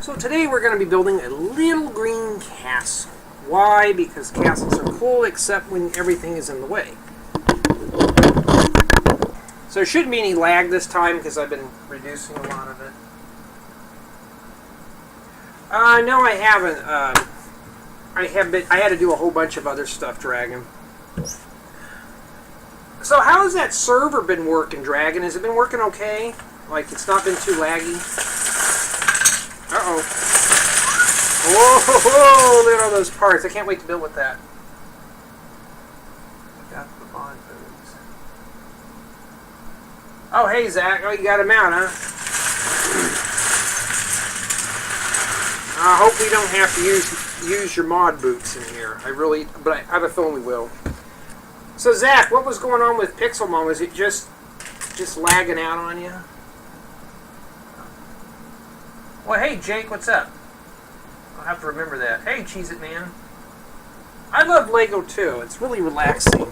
So today we're going to be building a little green castle. Why? Because castles are cool except when everything is in the way. So there shouldn't be any lag this time because I've been reducing a lot of it. No, I haven't. I had to do a whole bunch of other stuff, Dragon. So how has that server been working, Dragon? Has it been working okay? Like, it's not been too laggy? Uh-oh. Whoa, look at all those parts. I can't wait to build with that. Got the bond foods. Oh, hey, Zach. Oh, you got him out, huh? I hope we don't have to use your mod boots in here. But I have a feeling we will. So, Zach, what was going on with Pixelmon? Was it just lagging out on you? Well, hey, Jake, what's up? I'll have to remember that. Hey, Cheez-It Man. I love Lego, too. It's really relaxing.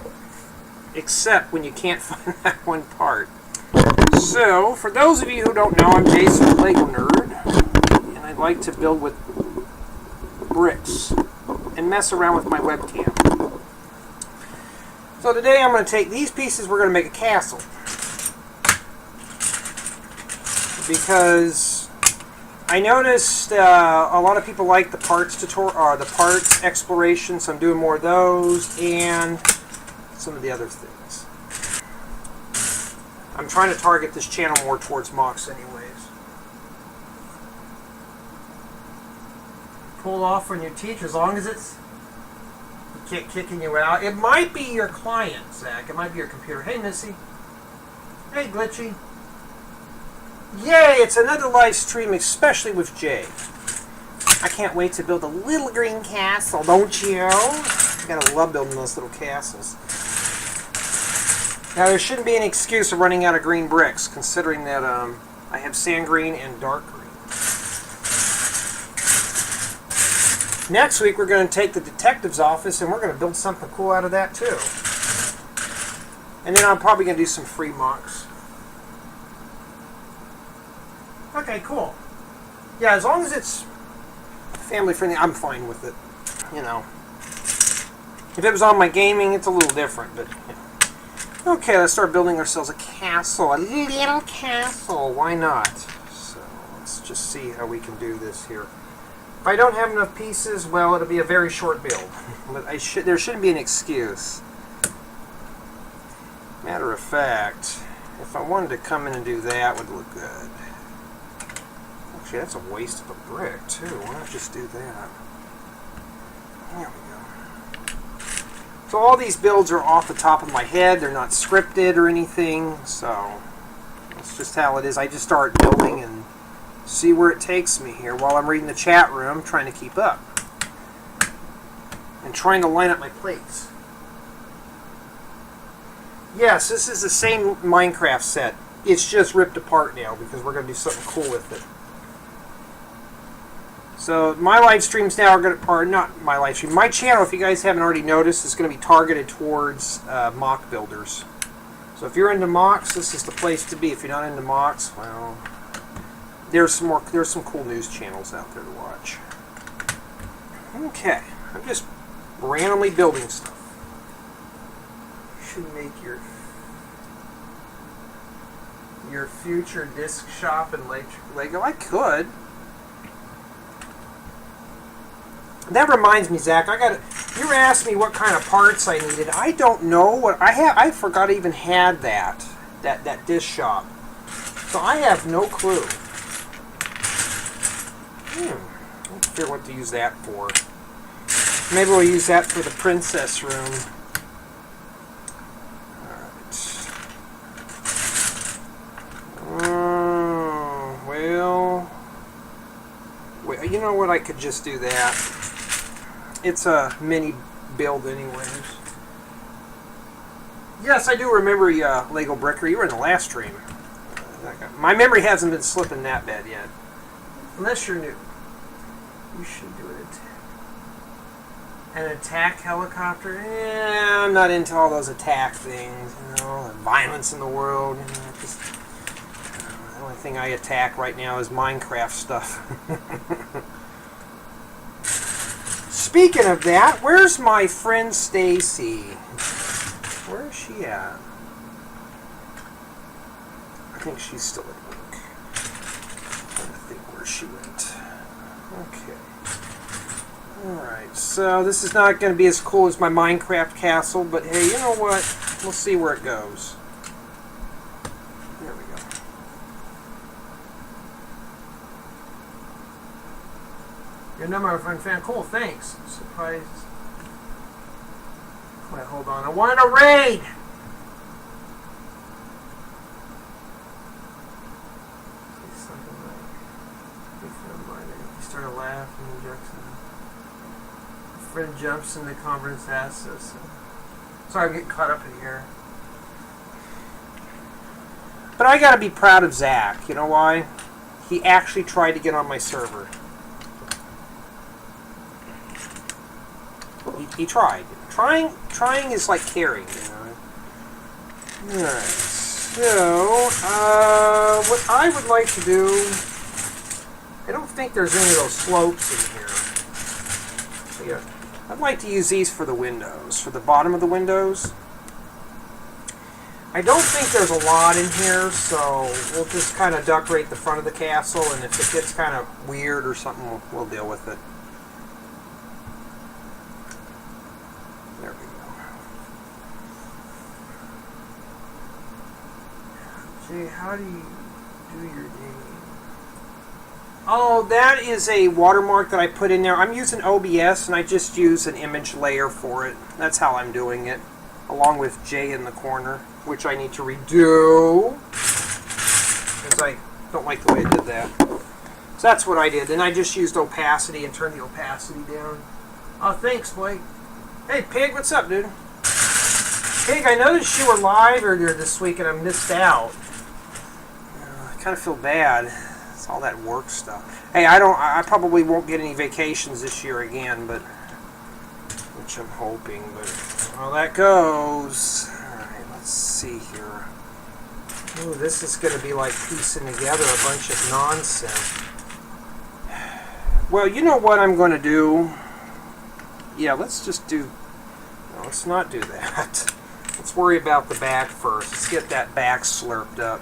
Except when you can't find that one part. So, for those of you who don't know, I'm Jason, the Lego Nerd. And I like to build with bricks. And mess around with my webcam. So today I'm going to take these pieces, we're going to make a castle. Because I noticed a lot of people like the parts tutorial, or the parts exploration, so I'm doing more of those, and some of the other things. I'm trying to target this channel more towards MOCs anyways. Pull off when you teach, as long as it's kicking you out. It might be your client, Zach. It might be your computer. Hey, Missy. Hey, Glitchy. Yay, it's another live stream, especially with Jay. I can't wait to build a little green castle, don't you? I gotta love building those little castles. Now, there shouldn't be any excuse of running out of green bricks, considering that I have sand green and dark green. Next week, we're going to take the detective's office, and we're going to build something cool out of that, too. And then I'm probably going to do some free MOCs. Okay, cool. Yeah, as long as it's family-friendly, I'm fine with it. You know. If it was on my gaming, it's a little different, but, you know. Okay, let's start building ourselves a castle. A little castle. Why not? So, let's just see how we can do this here. If I don't have enough pieces, well, it'll be a very short build. But there shouldn't be an excuse. Matter of fact, if I wanted to come in and do that, it would look good. Actually, that's a waste of a brick, too. Why not just do that? There we go. So all these builds are off the top of my head. They're not scripted or anything, so that's just how it is. I just start building and see where it takes me here while I'm reading the chat room, trying to keep up. And trying to line up my plates. Yes, this is the same Minecraft set. It's just ripped apart now because we're going to do something cool with it. So my live streams now are going to, or not my live stream, my channel, if you guys haven't already noticed, is going to be targeted towards MOC builders. So if you're into MOCs, this is the place to be. If you're not into MOCs, well, there's some cool news channels out there to watch. Okay, I'm just randomly building stuff. You should make your future disc shop in Lego. I could. That reminds me, Zach. You were asking me what kind of parts I needed. I don't know what I have. I forgot I even had that disc shop. So I have no clue. I don't figure what to use that for. Maybe we'll use that for the princess room. Alright. Well, you know what? I could just do that. It's a mini build anyways. Yes, I do remember you, Lego Bricker. You were in the last stream. My memory hasn't been slipping that bad yet. Unless you're new. You should do it. An attack helicopter? Yeah, I'm not into all those attack things, you know, the violence in the world. You know, The only thing I attack right now is Minecraft stuff. Speaking of that, where's my friend Stacy? Where is she at? I think she's still at work. I'm trying to think where she went. Okay. Alright, so this is not going to be as cool as my Minecraft castle, but hey, you know what? We'll see where it goes. There we go. Your number one fan. Cool, thanks. I'm surprised. Wait, hold on. I wanted a raid! Something like... He started laughing and Jackson. A friend jumps in the conference, asks us. Sorry, I'm getting caught up in here. But I gotta be proud of Zach. You know why? He actually tried to get on my server. He tried. Trying is like caring, you know. Alright. So, what I would like to do... I don't think there's any of those slopes in here. So, yeah. I'd like to use these for the windows, for the bottom of the windows. I don't think there's a lot in here, so we'll just kind of decorate the front of the castle, and if it gets kind of weird or something, we'll deal with it. There we go. Jay, how do you do your game? Oh, that is a watermark that I put in there. I'm using OBS, and I just use an image layer for it. That's how I'm doing it, along with Jay in the corner, which I need to redo, because I don't like the way I did that. So that's what I did. Then I just used opacity and turned the opacity down. Oh, thanks, Blake. Hey, Pig, what's up, dude? Pig, I noticed you were live earlier this week, and I missed out. I kind of feel bad. It's all that work stuff. Hey, I probably won't get any vacations this year again, but which I'm hoping, but how that goes. Alright, let's see here. Ooh, this is going to be like piecing together a bunch of nonsense. Well, you know what I'm going to do? Yeah, let's just do... No, let's not do that. Let's worry about the back first. Let's get that back slurped up.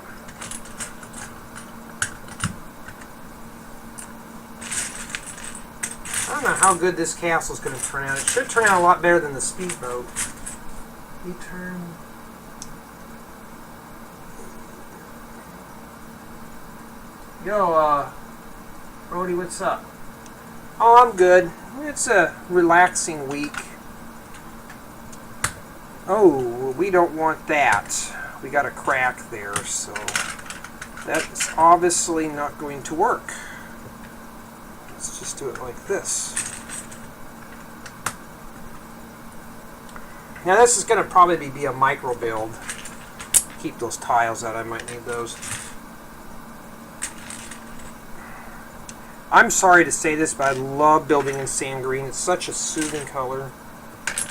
I don't know how good this castle is going to turn out. It should turn out a lot better than the speedboat. You turn... Yo, Brody, what's up? Oh, I'm good. It's a relaxing week. Oh, we don't want that. We got a crack there, so that's obviously not going to work. Let's just do it like this. Now this is going to probably be a micro build. Keep those tiles out, I might need those. I'm sorry to say this, but I love building in sand green. It's such a soothing color.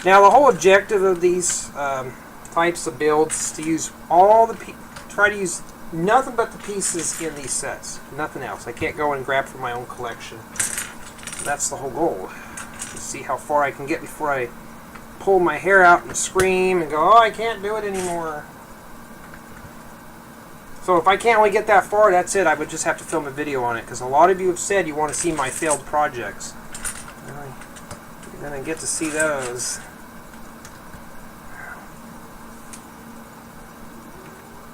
Now the whole objective of these types of builds is to use all the try to use nothing but the pieces in these sets. Nothing else. I can't go and grab from my own collection. That's the whole goal. To see how far I can get before I pull my hair out and scream and go, oh, I can't do it anymore. So if I can't only get that far, that's it. I would just have to film a video on it, because a lot of you have said you want to see my failed projects. You're going to get to see those.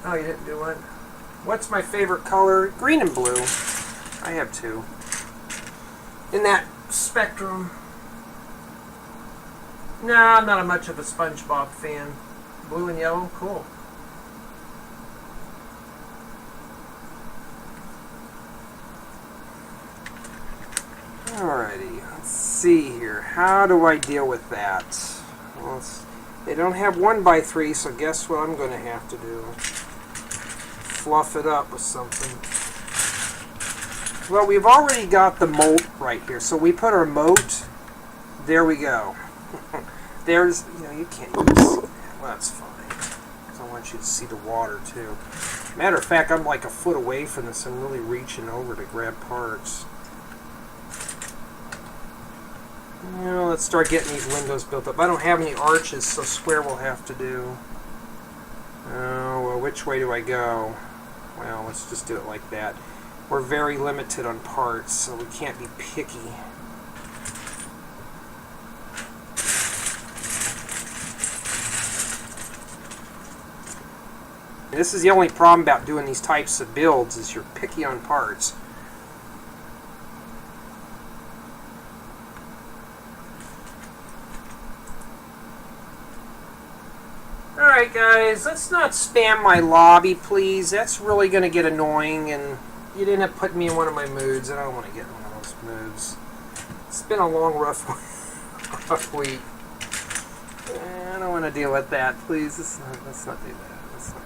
Oh, you didn't do one? What's my favorite color? Green and blue. I have two. In that spectrum. No, I'm not much of a SpongeBob fan. Blue and yellow? Cool. Alrighty, let's see here. How do I deal with that? Well, they don't have 1x3, so guess what I'm going to have to do? Fluff it up with something. Well, we've already got the moat right here, so we put our moat. There we go. There's, you know, you can't even see that. Well, that's fine. So want you to see the water too. Matter of fact, I'm like a foot away from this. I'm really reaching over to grab parts. Well, let's start getting these windows built up. I don't have any arches, so square we'll have to do. Oh, well, which way do I go? Well, let's just do it like that. We're very limited on parts, so we can't be picky. And this is the only problem about doing these types of builds, is you're picky on parts. Alright guys, let's not spam my lobby, please. That's really going to get annoying, and you'd end up putting me in one of my moods, and I don't want to get in one of those moods. It's been a long, rough week. I don't want to deal with that, please. Let's not do that. Let's not.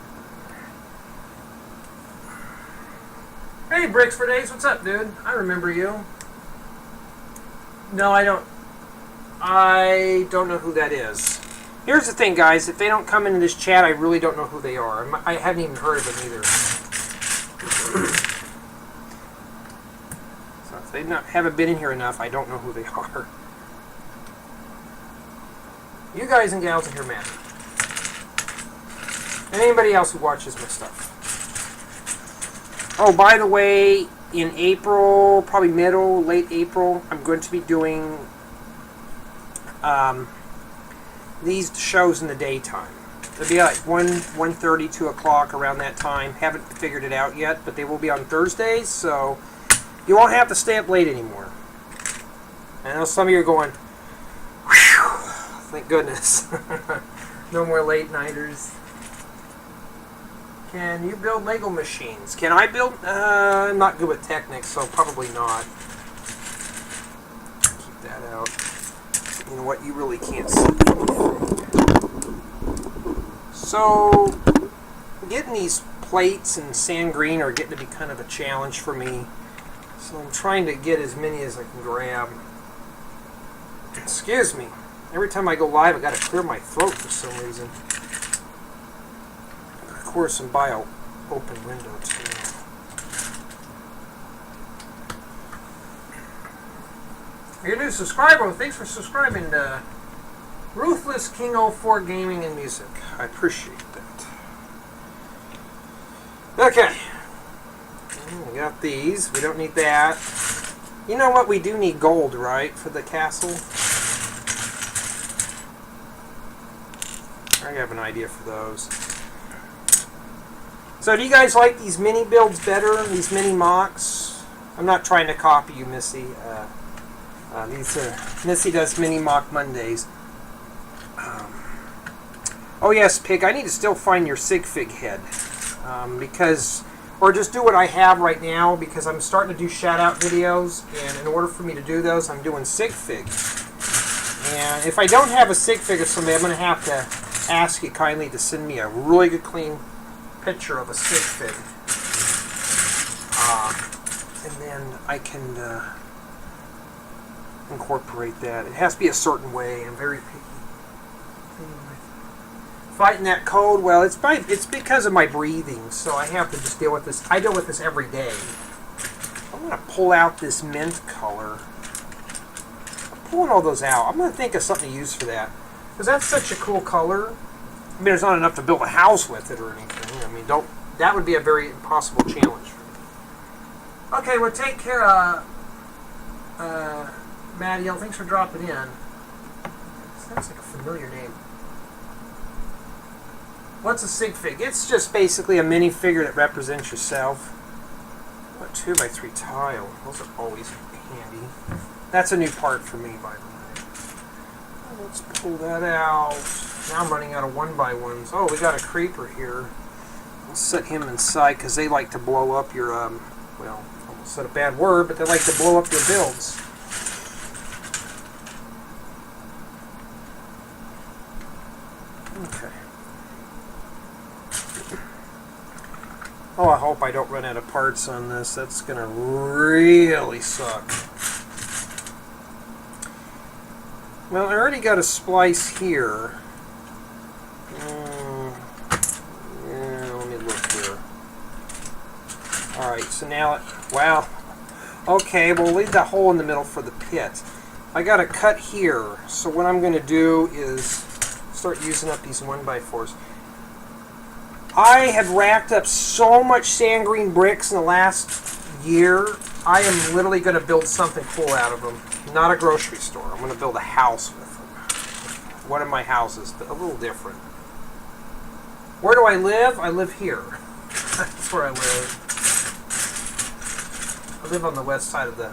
Hey, Bricks for Days, what's up, dude? I remember you. No, I don't. I don't know who that is. Here's the thing, guys. If they don't come into this chat, I really don't know who they are. I haven't even heard of them either. So if they haven't been in here enough, I don't know who they are. You guys and gals in here matter. And anybody else who watches my stuff. Oh, by the way, in April, probably late April, I'm going to be doing these shows in the daytime. It'll be like 1:30, 2 o'clock, around that time. Haven't figured it out yet, but they will be on Thursdays, so you won't have to stay up late anymore. I know some of you are going, whew, thank goodness. No more late nighters. Can you build Lego machines? Can I build? I'm not good with Technics, so probably not. Keep that out. You know what? You really can't see. So, getting these plates and sand green are getting to be kind of a challenge for me. So I'm trying to get as many as I can grab. Excuse me. Every time I go live, I got to clear my throat for some reason. Of course, and by an open window too. You're a new subscriber. Thanks for subscribing to Ruthless King 04 Gaming and Music. I appreciate that. Okay. We got these. We don't need that. You know what? We do need gold, right? For the castle. I have an idea for those. So do you guys like these mini builds better? These mini MOCs? I'm not trying to copy you, Missy. Missy does mini MOC Mondays. Oh yes, Pig, I need to still find your sig fig head. Or just do what I have right now, because I'm starting to do shout out videos, and in order for me to do those, I'm doing sig fig. And if I don't have a sig fig of somebody, I'm going to have to ask you kindly to send me a really good clean picture of a sig fig. And then I can incorporate that. It has to be a certain way. I'm very picky. Fighting that cold, well, it's because of my breathing, so I have to just deal with this. I deal with this every day. I'm going to pull out this mint color. I'm pulling all those out. I'm going to think of something to use for that, because that's such a cool color. I mean, there's not enough to build a house with it or anything. I mean, that would be a very impossible challenge for me. Okay, well, take care, Maddie. Thanks for dropping in. Sounds like a familiar name. What's a sig fig? It's just basically a minifigure that represents yourself. A 2x3 tile. Those are always handy. That's a new part for me, by the way. Let's pull that out. Now I'm running out of 1x1s. Oh, we got a creeper here. I'll set him inside because they like to blow up your, well, I almost said a bad word, but they like to blow up your builds. Okay. Oh, I hope I don't run out of parts on this. That's going to really suck. Well, I already got a splice here. Alright, so now, wow. Okay, we'll leave that hole in the middle for the pit. I got a cut here, so what I'm going to do is start using up these 1x4s. I have racked up so much sand green bricks in the last year. I am literally going to build something cool out of them. Not a grocery store. I'm going to build a house with them. One of my houses, but a little different. Where do I live? I live here. That's where I live. I live on the west side of the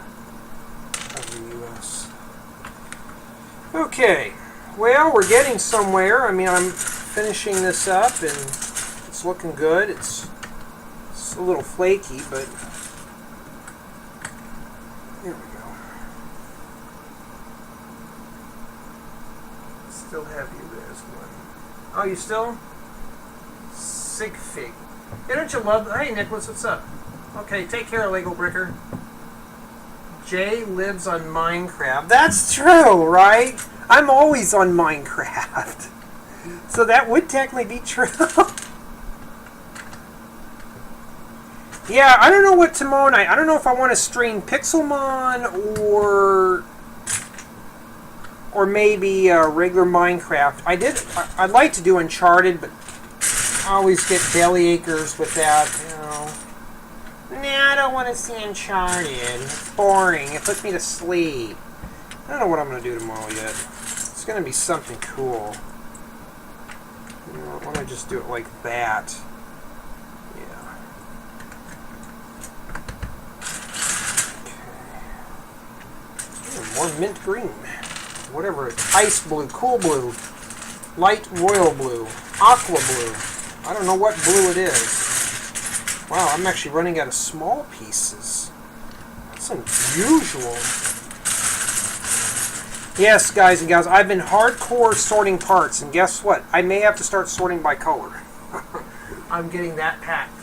U.S. Okay, well, we're getting somewhere. I mean, I'm finishing this up, and it's looking good. It's a little flaky, but here we go. Still have you as one. Oh, you still? Sig fig. Hey, don't you love? Hey, Nicholas, what's up? Okay, take care, Lego Bricker. Jay lives on Minecraft. That's true, right? I'm always on Minecraft. So that would technically be true. Yeah, I don't know what tomorrow night. I don't know if I want to stream Pixelmon or maybe regular Minecraft. I'd like to do Uncharted, but I always get belly achers with that, you know. Nah, I don't want to see Uncharted. It's boring. It puts me to sleep. I don't know what I'm going to do tomorrow yet. It's going to be something cool. You know, I want to just do it like that. Yeah. Okay. Ooh, more mint green. Whatever. Ice blue, cool blue, light royal blue, aqua blue. I don't know what blue it is. Wow, I'm actually running out of small pieces. That's unusual. Yes, guys and gals, I've been hardcore sorting parts, and guess what? I may have to start sorting by color. I'm getting that packed.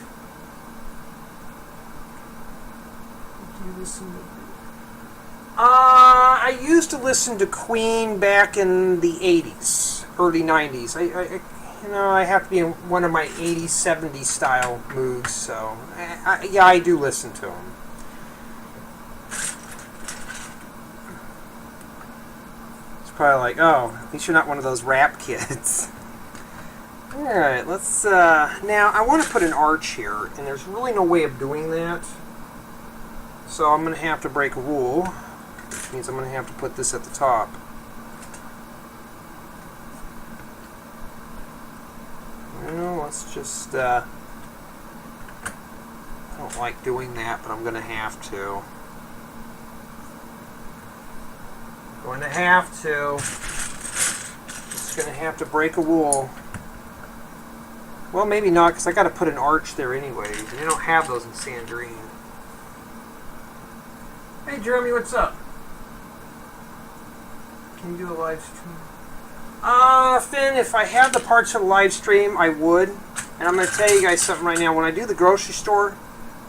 Do you listen to? I used to listen to Queen back in the 80s, early 90s. You know, I have to be in one of my 80s, 70s style moods, so yeah, I do listen to them. It's probably like, oh, at least you're not one of those rap kids. Alright, let's, now, I want to put an arch here, and there's really no way of doing that. So I'm going to have to break a rule, which means I'm going to have to put this at the top. Well, let's just, I don't like doing that, but I'm going to have to. Just going to have to break a rule. Well, maybe not, because I got to put an arch there anyways, and they don't have those in sand green. Hey, Jeremy, what's up? Can you do a live stream? Finn, if I had the parts for the live stream, I would. And I'm going to tell you guys something right now. When I do the grocery store,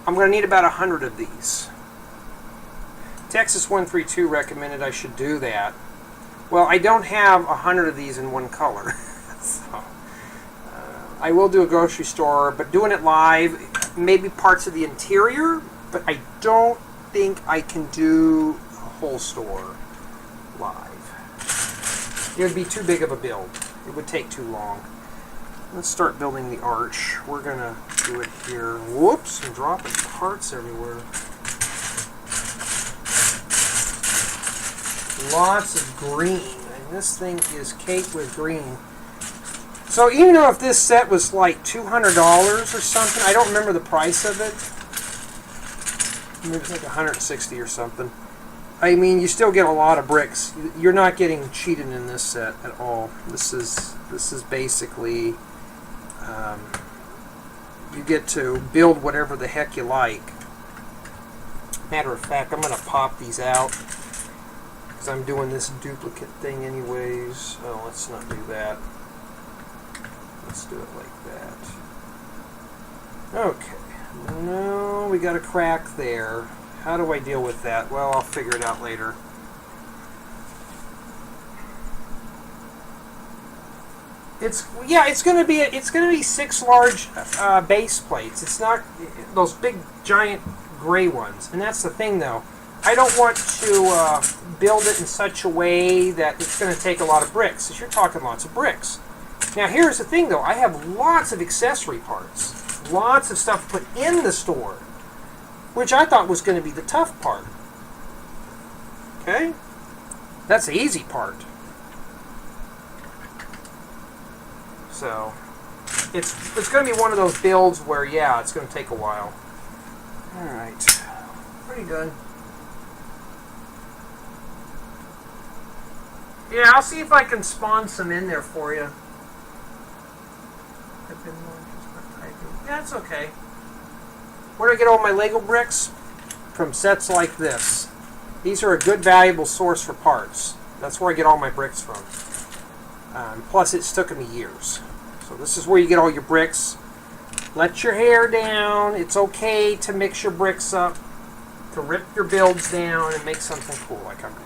I'm going to need about 100 of these. Texas 132 recommended I should do that. Well, I don't have 100 of these in one color. So, I will do a grocery store, but doing it live, maybe parts of the interior, but I don't think I can do a whole store live. It would be too big of a build. It would take too long. Let's start building the arch. We're going to do it here. Whoops, I'm dropping parts everywhere. Lots of green. And this thing is caked with green. So even though if this set was like $200 or something, I don't remember the price of it. Maybe it's like $160 or something. I mean, you still get a lot of bricks. You're not getting cheated in this set at all. This is basically you get to build whatever the heck you like. Matter of fact, I'm going to pop these out because I'm doing this duplicate thing anyways. Oh, let's not do that. Let's do it like that. Okay. No, we got a crack there. How do I deal with that? Well, I'll figure it out later. It's going to be 6 large base plates. It's not those big giant gray ones. And that's the thing, though. I don't want to build it in such a way that it's going to take a lot of bricks, because you're talking lots of bricks. Now, here's the thing, though. I have lots of accessory parts, lots of stuff put in the store, which I thought was going to be the tough part. Okay? That's the easy part. So, it's going to be one of those builds where, yeah, it's going to take a while. Alright. Pretty good. Yeah, I'll see if I can spawn some in there for you. Yeah, it's okay. Where do I get all my Lego bricks? From sets like this. These are a good, valuable source for parts. That's where I get all my bricks from. Plus, it's taken me years. So this is where you get all your bricks. Let your hair down. It's okay to mix your bricks up, to rip your builds down and make something cool like I'm doing.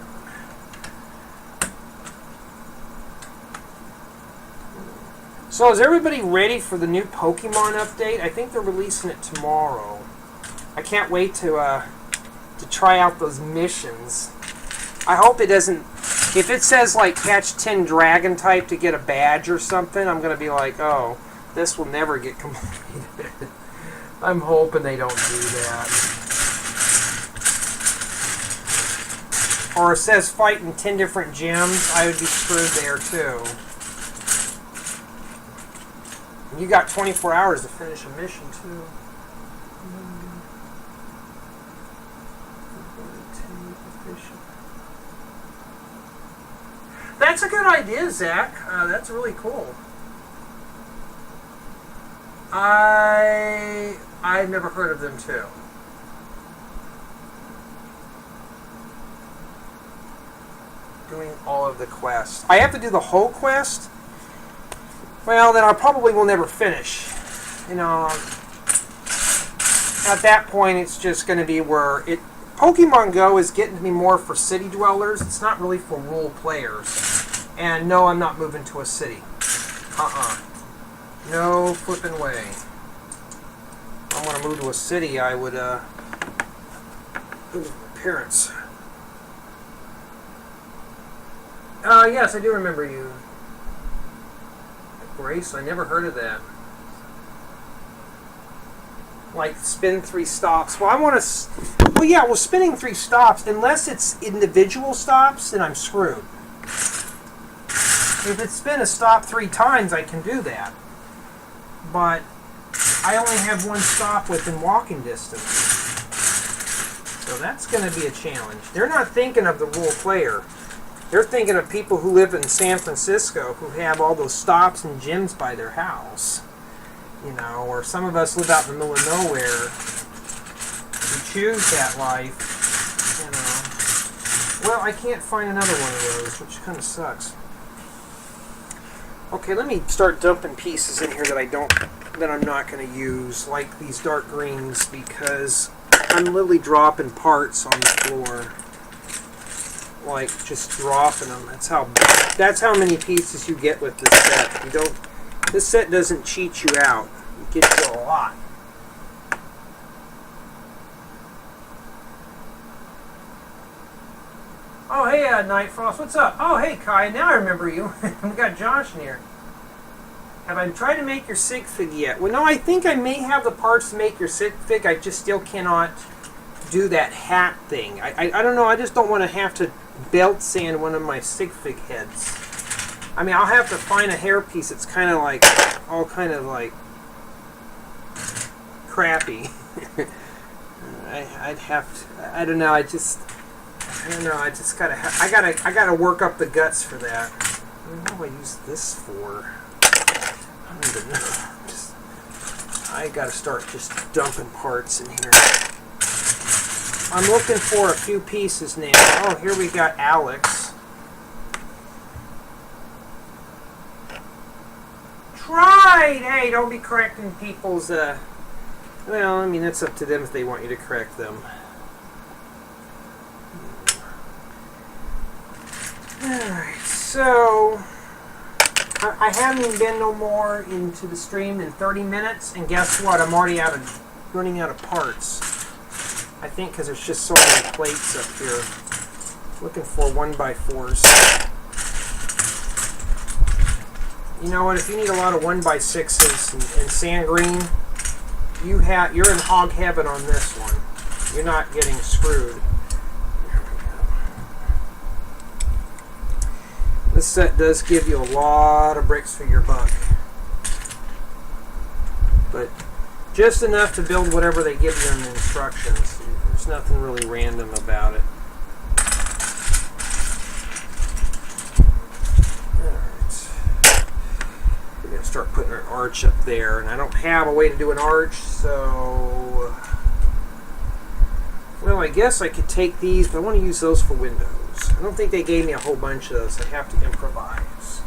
So is everybody ready for the new Pokemon update? I think they're releasing it tomorrow. I can't wait to try out those missions. I hope it doesn't... If it says, like, catch 10 dragon type to get a badge or something, I'm going to be like, oh, this will never get completed. I'm hoping they don't do that. Or it says fighting 10 different gyms, I would be screwed there, too. And you got 24 hours to finish a mission, too. That's a good idea, Zach. That's really cool. I've never heard of them too. Doing all of the quests. I have to do the whole quest? Well, then I probably will never finish. You know, at that point, it's just going to be where it. Pokemon Go is getting to be more for city dwellers. It's not really for rural players. And no, I'm not moving to a city. No flipping way. If I want to move to a city, I would go with my parents. Yes, I do remember you. Grace, I never heard of that. Like, spin 3 stops. Well, I want to... Well, yeah, spinning 3 stops, unless it's individual stops, then I'm screwed. If it's spin a stop 3 times, I can do that. But I only have 1 stop within walking distance. So that's going to be a challenge. They're not thinking of the rural player. They're thinking of people who live in San Francisco who have all those stops and gyms by their house. You know, or some of us live out in the middle of nowhere. We choose that life, you know. Well, I can't find another one of those, which kind of sucks. Okay, let me start dumping pieces in here that I'm not going to use, like these dark greens, because I'm literally dropping parts on the floor. Like, just dropping them. That's how many pieces you get with this set. This set doesn't cheat you out. It gets you a lot. Oh, hey, Night Frost. What's up? Oh, hey, Kai. Now I remember you. We got Josh in here. Have I tried to make your sig fig yet? Well, no, I think I may have the parts to make your sig fig. I just still cannot do that hat thing. I don't know. I just don't want to have to belt sand one of my sig fig heads. I mean, I'll have to find a hairpiece that's kind of like, all kind of like crappy. I'd have to, I don't know, I just gotta work up the guts for that. What do I use this for? I don't even know. I gotta start just dumping parts in here. I'm looking for a few pieces now. Oh, here we got Alex. Tried! Hey, don't be correcting people's, well, I mean, that's up to them if they want you to correct them. Alright, so... I haven't even been no more into the stream in 30 minutes, and guess what? I'm already running out of parts. I think because there's just so many plates up here. Looking for 1x4s. You know what? If you need a lot of 1x6s and sand green, you're in hog heaven on this one. You're not getting screwed. This set does give you a lot of bricks for your buck. But just enough to build whatever they give you in the instructions. There's nothing really random about it. Alright. We're going to start putting our arch up there. And I don't have a way to do an arch, so... Well, I guess I could take these, but I want to use those for windows. I don't think they gave me a whole bunch of those. I have to improvise.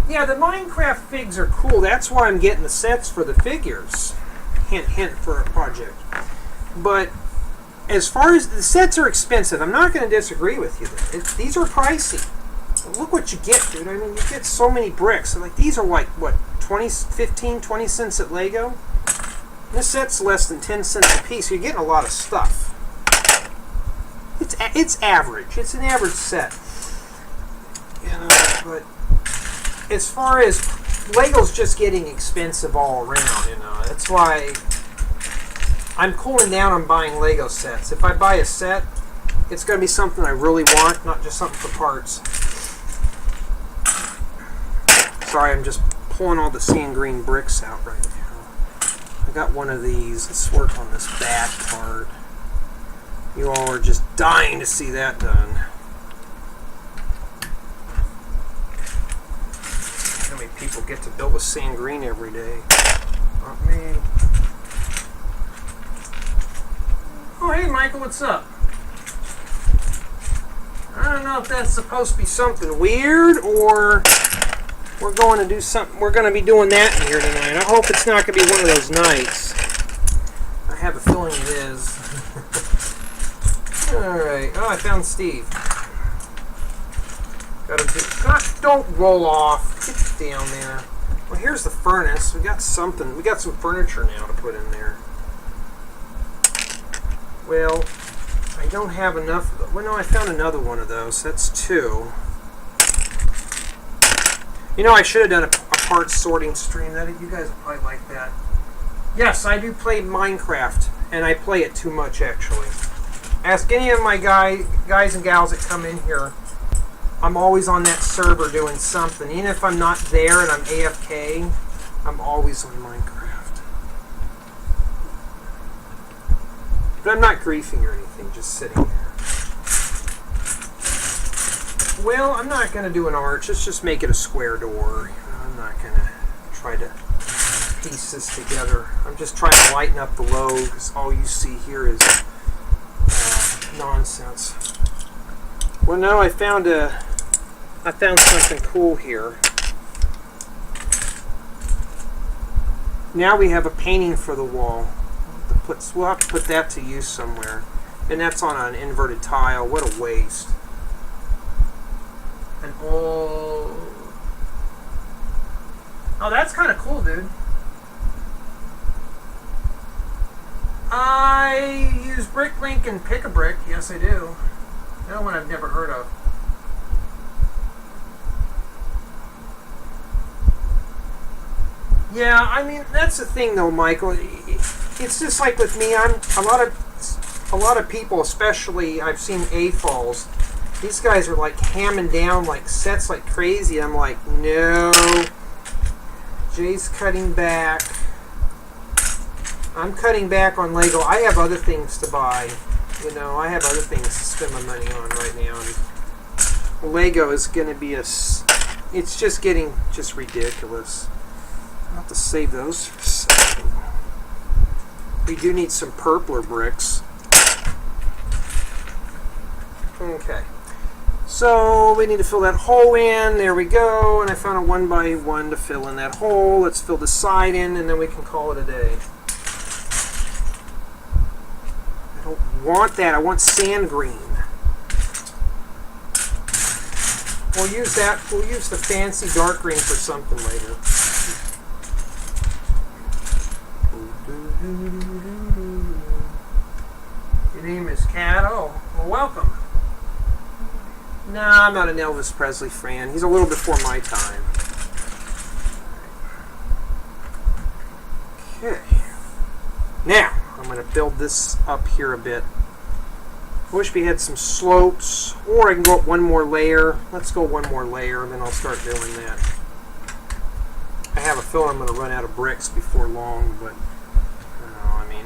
Yeah, the Minecraft figs are cool. That's why I'm getting the sets for the figures. Hint, hint for a project. But as far as the sets are expensive, I'm not going to disagree with you there. These are pricey. Look what you get, dude. I mean, you get so many bricks. Like, these are like, what, 15, 20 cents at Lego? This set's less than 10 cents a piece, so you're getting a lot of stuff. It's average. It's an average set. You know, but as far as Lego's just getting expensive all around, you know. That's why I'm cooling down on buying Lego sets. If I buy a set, it's going to be something I really want, not just something for parts. Sorry, I'm just pulling all the sand green bricks out right now. I got one of these. Let's work on this back part. You all are just dying to see that done. How many people get to build with sand green every day? Not me. Oh, hey, Michael, what's up? I don't know if that's supposed to be something weird or we're going to do something. We're going to be doing that in here tonight. I hope it's not going to be one of those nights. I have a feeling it is. Alright. Oh, I found Steve. Gosh, don't roll off. Get down there. Well, here's the furnace. We got something. We got some furniture now to put in there. Well, I don't have enough. Well, no, I found another one of those. That's 2. You know, I should have done a parts sorting stream. You guys would probably like that. Yes, I do play Minecraft, and I play it too much, actually. Ask any of my guys and gals that come in here. I'm always on that server doing something. Even if I'm not there and I'm AFK, I'm always on Minecraft. But I'm not griefing or anything, just sitting there. Well, I'm not going to do an arch. Let's just make it a square door. I'm not going to try to piece this together. I'm just trying to lighten up the load because all you see here is nonsense. Well, no, I found something cool here. Now we have a painting for the wall. We'll have to put that to use somewhere. And that's on an inverted tile. What a waste. An old... Oh, that's kind of cool, dude. I use Bricklink and Pick-a-Brick. Yes, I do. That one I've never heard of. Yeah, I mean, that's the thing, though, Michael. It's just like with me. A lot of people, especially I've seen AFOLs. These guys are like hamming down like sets like crazy. I'm like, no. Jay's cutting back. I'm cutting back on Lego. I have other things to buy. You know, I have other things to spend my money on right now. And Lego is going to be it's just getting just ridiculous. I'll have to save those for a second. We do need some purpler bricks. Okay. So we need to fill that hole in. There we go. And I found a 1x1 to fill in that hole. Let's fill the side in and then we can call it a day. I don't want that. I want sand green. We'll use that. We'll use the fancy dark green for something later. Your name is Cat. Oh, well, welcome. Nah, I'm not an Elvis Presley fan. He's a little before my time. Okay. Now, I'm going to build this up here a bit. I wish we had some slopes, or I can go up one more layer. Let's go one more layer, and then I'll start doing that. I have a feeling I'm going to run out of bricks before long, but I mean,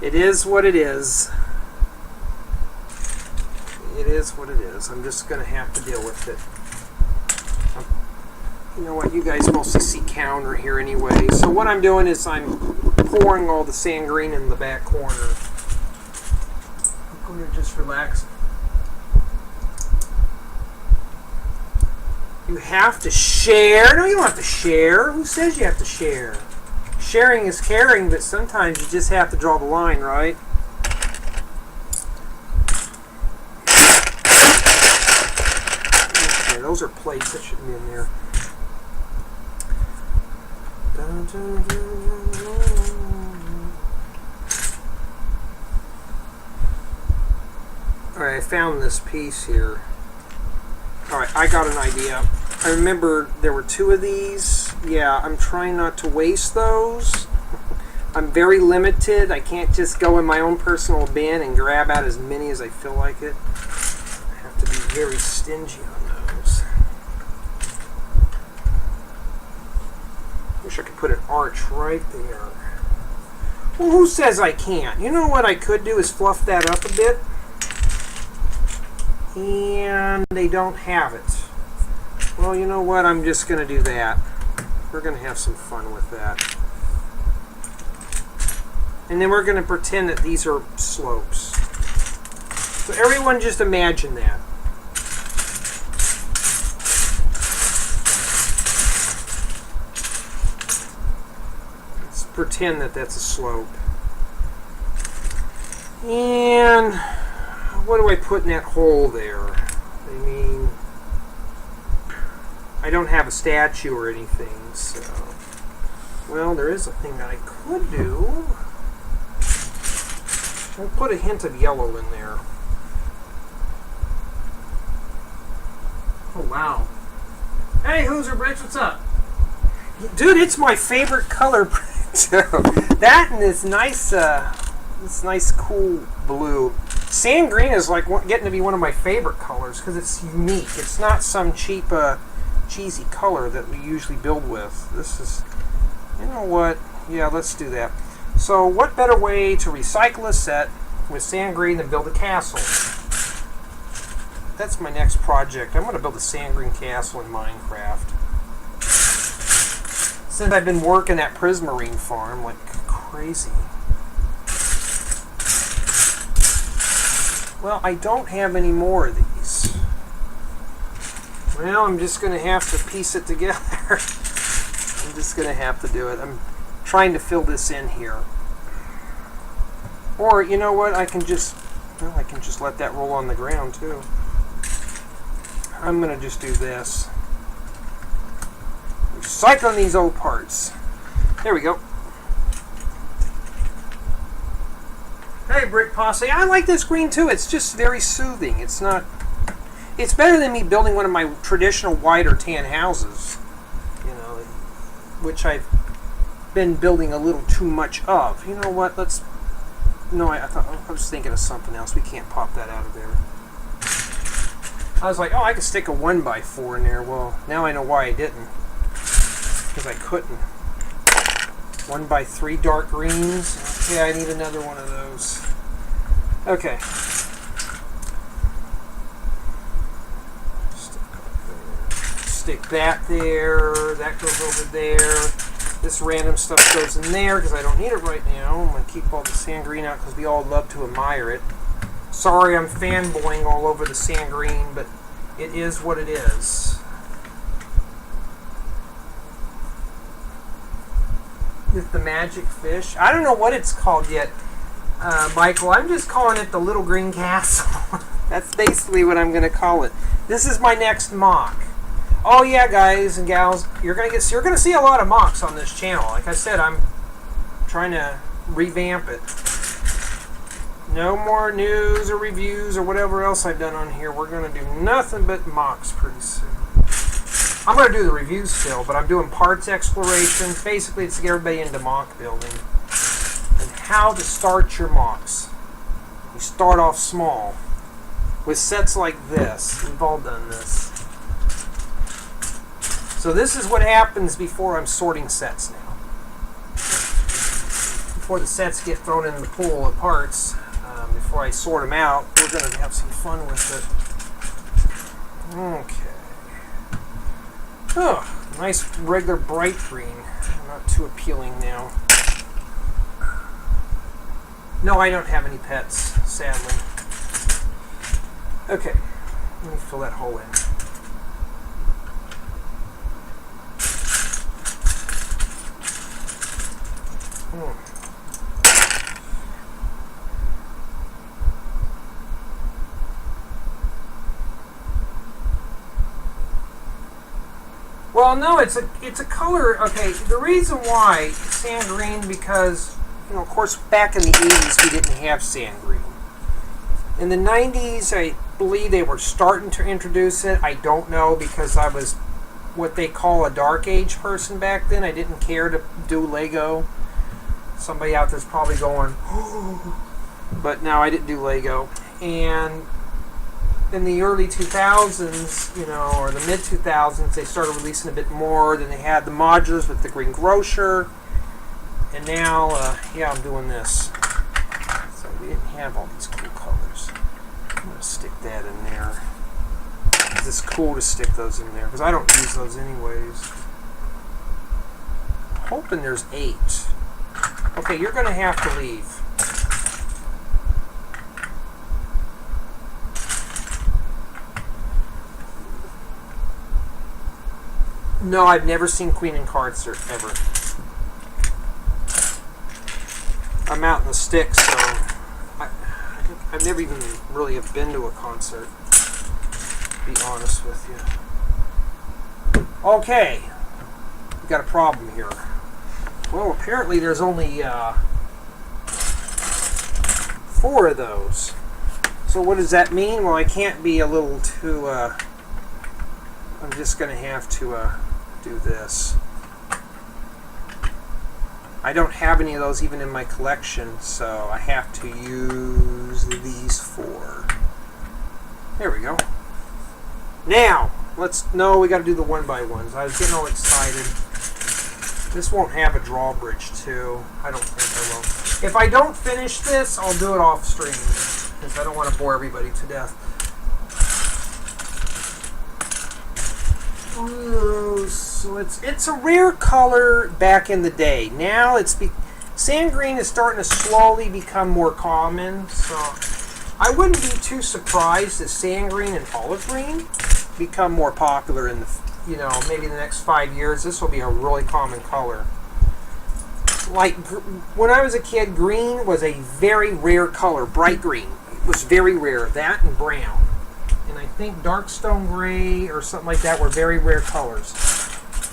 it is what it is. It is what it is. I'm just going to have to deal with it. You know what? You guys mostly see counter here anyway. So what I'm doing is I'm pouring all the sand green in the back corner. I'm going to just relax. You have to share. No, you don't have to share. Who says you have to share? Sharing is caring, but sometimes you just have to draw the line, right? Okay, those are plates that shouldn't be in there. Alright, I found this piece here. Alright, I got an idea. I remember there were 2 of these. Yeah, I'm trying not to waste those. I'm very limited. I can't just go in my own personal bin and grab out as many as I feel like it. I have to be very stingy on those. Wish I could put an arch right there. Well, who says I can't? You know what I could do is fluff that up a bit. And they don't have it. Well, you know what? I'm just going to do that. We're going to have some fun with that. And then we're going to pretend that these are slopes. So everyone just imagine that. Let's pretend that that's a slope. And what do I put in that hole there? I mean, I don't have a statue or anything, so... Well, there is a thing that I could do. I'll put a hint of yellow in there. Oh, wow. Hey, Hoosier Bricks, what's up? Dude, it's my favorite color. That and this nice cool blue. Sand green is like getting to be one of my favorite colors because it's unique. It's not some cheap, cheesy color that we usually build with. This is, you know what? Yeah, let's do that. So what better way to recycle a set with sand green than build a castle? That's my next project. I'm going to build a sand green castle in Minecraft. Since I've been working at Prismarine Farm like crazy. Well, I don't have any more of these. Well, I'm just going to have to piece it together. I'm just going to have to do it. I'm trying to fill this in here. Or, you know what, I can just let that roll on the ground too. I'm going to just do this. Recycling these old parts. There we go. Hey, Brick Posse. I like this green too. It's just very soothing. It's not... It's better than me building one of my traditional white or tan houses. You know, which I've been building a little too much of. You know what? Let's... No, I was thinking of something else. We can't pop that out of there. I was like, oh, I could stick a 1x4 in there. Well, now I know why I didn't. Because I couldn't. 1x3 dark greens. Yeah, I need another one of those. Okay. Stick that there. That goes over there. This random stuff goes in there because I don't need it right now. I'm going to keep all the sand green out because we all love to admire it. Sorry I'm fanboying all over the sand green, but it is what it is. With the magic fish. I don't know what it's called yet, Michael. I'm just calling it the Little Green Castle. That's basically what I'm going to call it. This is my next mock. Oh yeah, guys and gals, you're going to see a lot of mocks on this channel. Like I said, I'm trying to revamp it. No more news or reviews or whatever else I've done on here. We're going to do nothing but mocks pretty soon. I'm going to do the reviews still, but I'm doing parts exploration. Basically, it's to get everybody into mock building and how to start your mocks. You start off small with sets like this. We've all done this. So this is what happens before I'm sorting sets now. Before the sets get thrown in the pool of parts, before I sort them out, we're going to have some fun with it. Okay. Oh, nice regular bright green. Not too appealing now. No, I don't have any pets, sadly. Okay, let me fill that hole in. Well, no, it's a color. Okay, the reason why it's sand green because, of course, back in the 80s we didn't have sand green. In the 90s, I believe they were starting to introduce it. I don't know because I was what they call a dark age person back then. I didn't care to do Lego. Somebody out there's probably going, but no, I didn't do Lego. And in the early 2000s, or the mid 2000s, they started releasing a bit more. Then they had the modulars with the green grocer, and now, yeah, I'm doing this. So we didn't have all these cool colors. I'm going to stick that in there. It's cool to stick those in there because I don't use those anyways. I'm hoping there's 8. Okay, you're going to have to leave. No, I've never seen Queen and Concert ever. I'm out in the sticks, so I've never even really have been to a concert, to be honest with you. Okay, we got a problem here. Well, apparently there's only 4 of those. So what does that mean? Well, I can't be a little too... I'm just going to have to do this. I don't have any of those even in my collection, so I have to use these 4. There we go. Now, we got to do the 1x1s. I was getting all excited. This won't have a drawbridge, too. I don't think I will. If I don't finish this, I'll do it off stream, because I don't want to bore everybody to death. So it's a rare color back in the day. Now sand green is starting to slowly become more common. So I wouldn't be too surprised if sand green and olive green become more popular in the maybe the next 5 years. This will be a really common color. Like when I was a kid, green was a very rare color. Bright green, it was very rare. That and brown. And I think dark stone gray or something like that were very rare colors.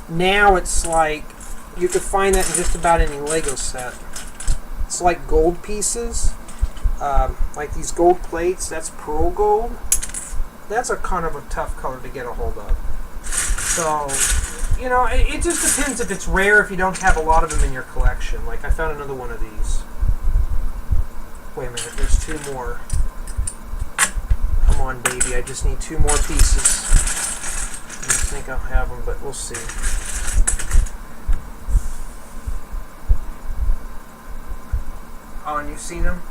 Now it's like you could find that in just about any Lego set. It's like gold pieces, like these gold plates. That's pearl gold. That's a kind of a tough color to get a hold of. So, it just depends if it's rare. If you don't have a lot of them in your collection, like I found another one of these. Wait a minute, there's 2 more. Come on, baby, I just need 2 more pieces. I don't think I'll have them, but we'll see. Oh, and you've seen them?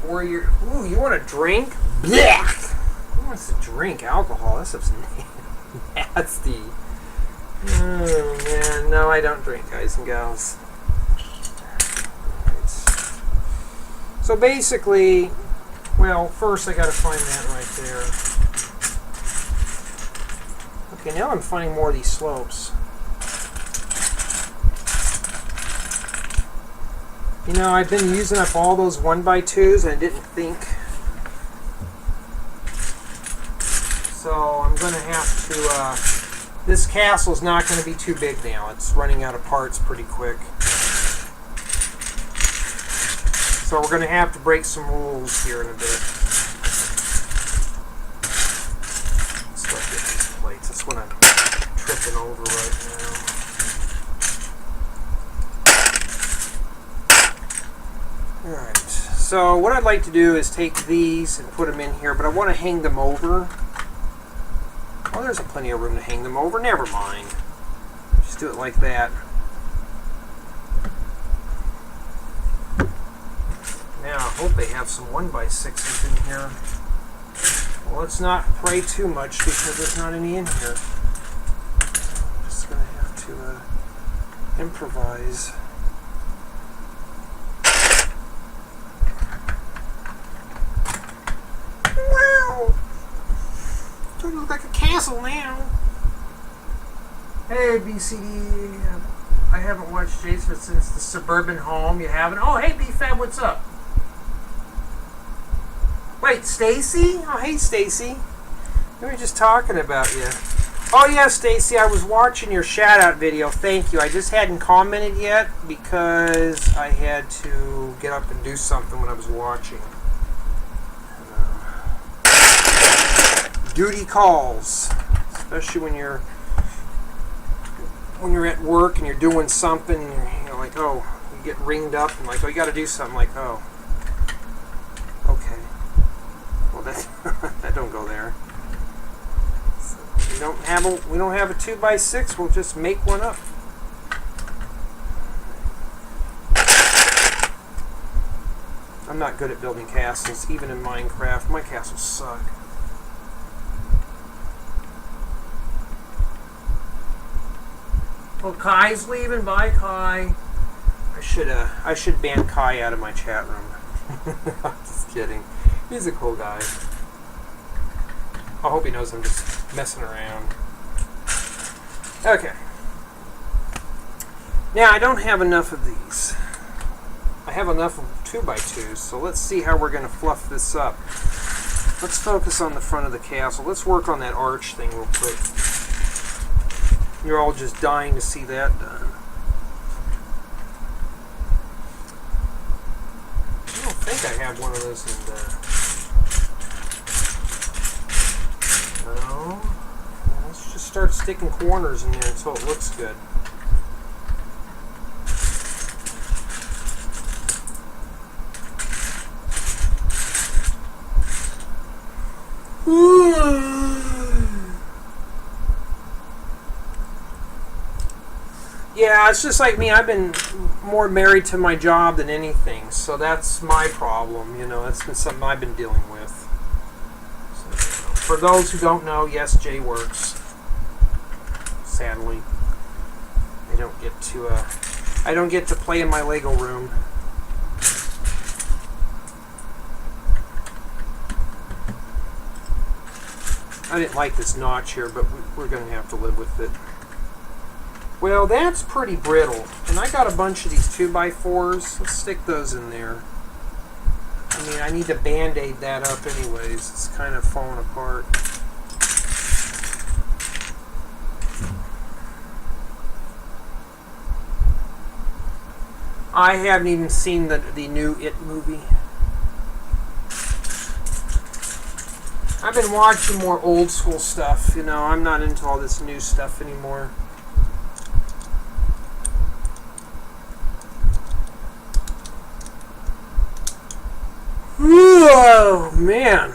Ooh, you want a drink? Blech! Who wants to drink alcohol? That stuff's nasty. Oh, man. No, I don't drink, guys and gals. So basically, well, first I got to find that right there. Okay, now I'm finding more of these slopes. You know, I've been using up all those 1x2s and I didn't think. So I'm going to have to, this castle's not going to be too big now. It's running out of parts pretty quick. So we're going to have to break some rules here in a bit. Let's start getting these plates. That's what I'm tripping over right now. Alright, so what I'd like to do is take these and put them in here, but I want to hang them over. Oh, there's plenty of room to hang them over. Never mind. Just do it like that. Now, I hope they have some 1x6s in here. Well, let's not pray too much because there's not any in here. I'm just going to have to improvise. Wow! Don't look like a castle now. Hey, BCD. I haven't watched Jason since the Suburban Home. You haven't? Oh, hey, BFab, what's up? Wait, Stacy? Oh, hey, Stacy. We were just talking about you. Oh, yeah, Stacy, I was watching your shout-out video. Thank you. I just hadn't commented yet because I had to get up and do something when I was watching. Duty calls, especially when you're at work and you're doing something. You're like, oh, you get ringed up and like, oh, you got to do something. Like, oh, okay. Well, that don't go there. So we don't have a 2x6. We'll just make one up. I'm not good at building castles, even in Minecraft. My castles suck. Well, Kai's leaving. Bye, Kai. I should ban Kai out of my chat room. I'm just kidding. He's a cool guy. I hope he knows I'm just messing around. Okay. Now, I don't have enough of these. I have enough of 2x2s, so let's see how we're going to fluff this up. Let's focus on the front of the castle. Let's work on that arch thing real quick. You're all just dying to see that done. I don't think I have one of those in there. No. Let's just start sticking corners in there until it looks good. Yeah, it's just like me. I've been more married to my job than anything, so that's my problem. You know, that's been something I've been dealing with. So, for those who don't know, yes, Jay works. Sadly, I don't get to play in my Lego room. I didn't like this notch here, but we're going to have to live with it. Well, that's pretty brittle. And I got a bunch of these 2x4s. Let's stick those in there. I mean, I need to band-aid that up anyways. It's kind of falling apart. I haven't even seen the new It movie. I've been watching more old school stuff. You know, I'm not into all this new stuff anymore. Oh, man.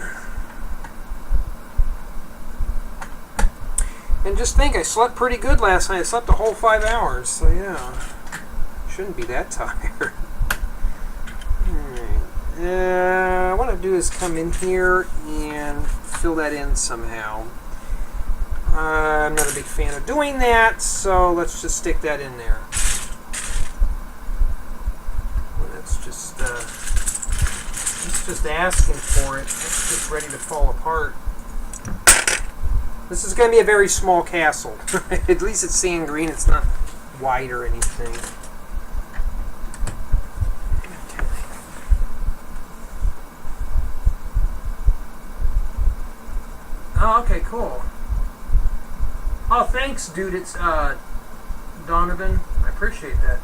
And just think, I slept pretty good last night. I slept a whole 5 hours, so yeah. Shouldn't be that tired. Alright. What I do is come in here and fill that in somehow. I'm not a big fan of doing that, so let's just stick that in there. Well, that's just asking for it. It's just ready to fall apart. This is going to be a very small castle. At least it's sand green. It's not wide or anything. Okay, cool. Oh, thanks, dude. It's Donovan. I appreciate that.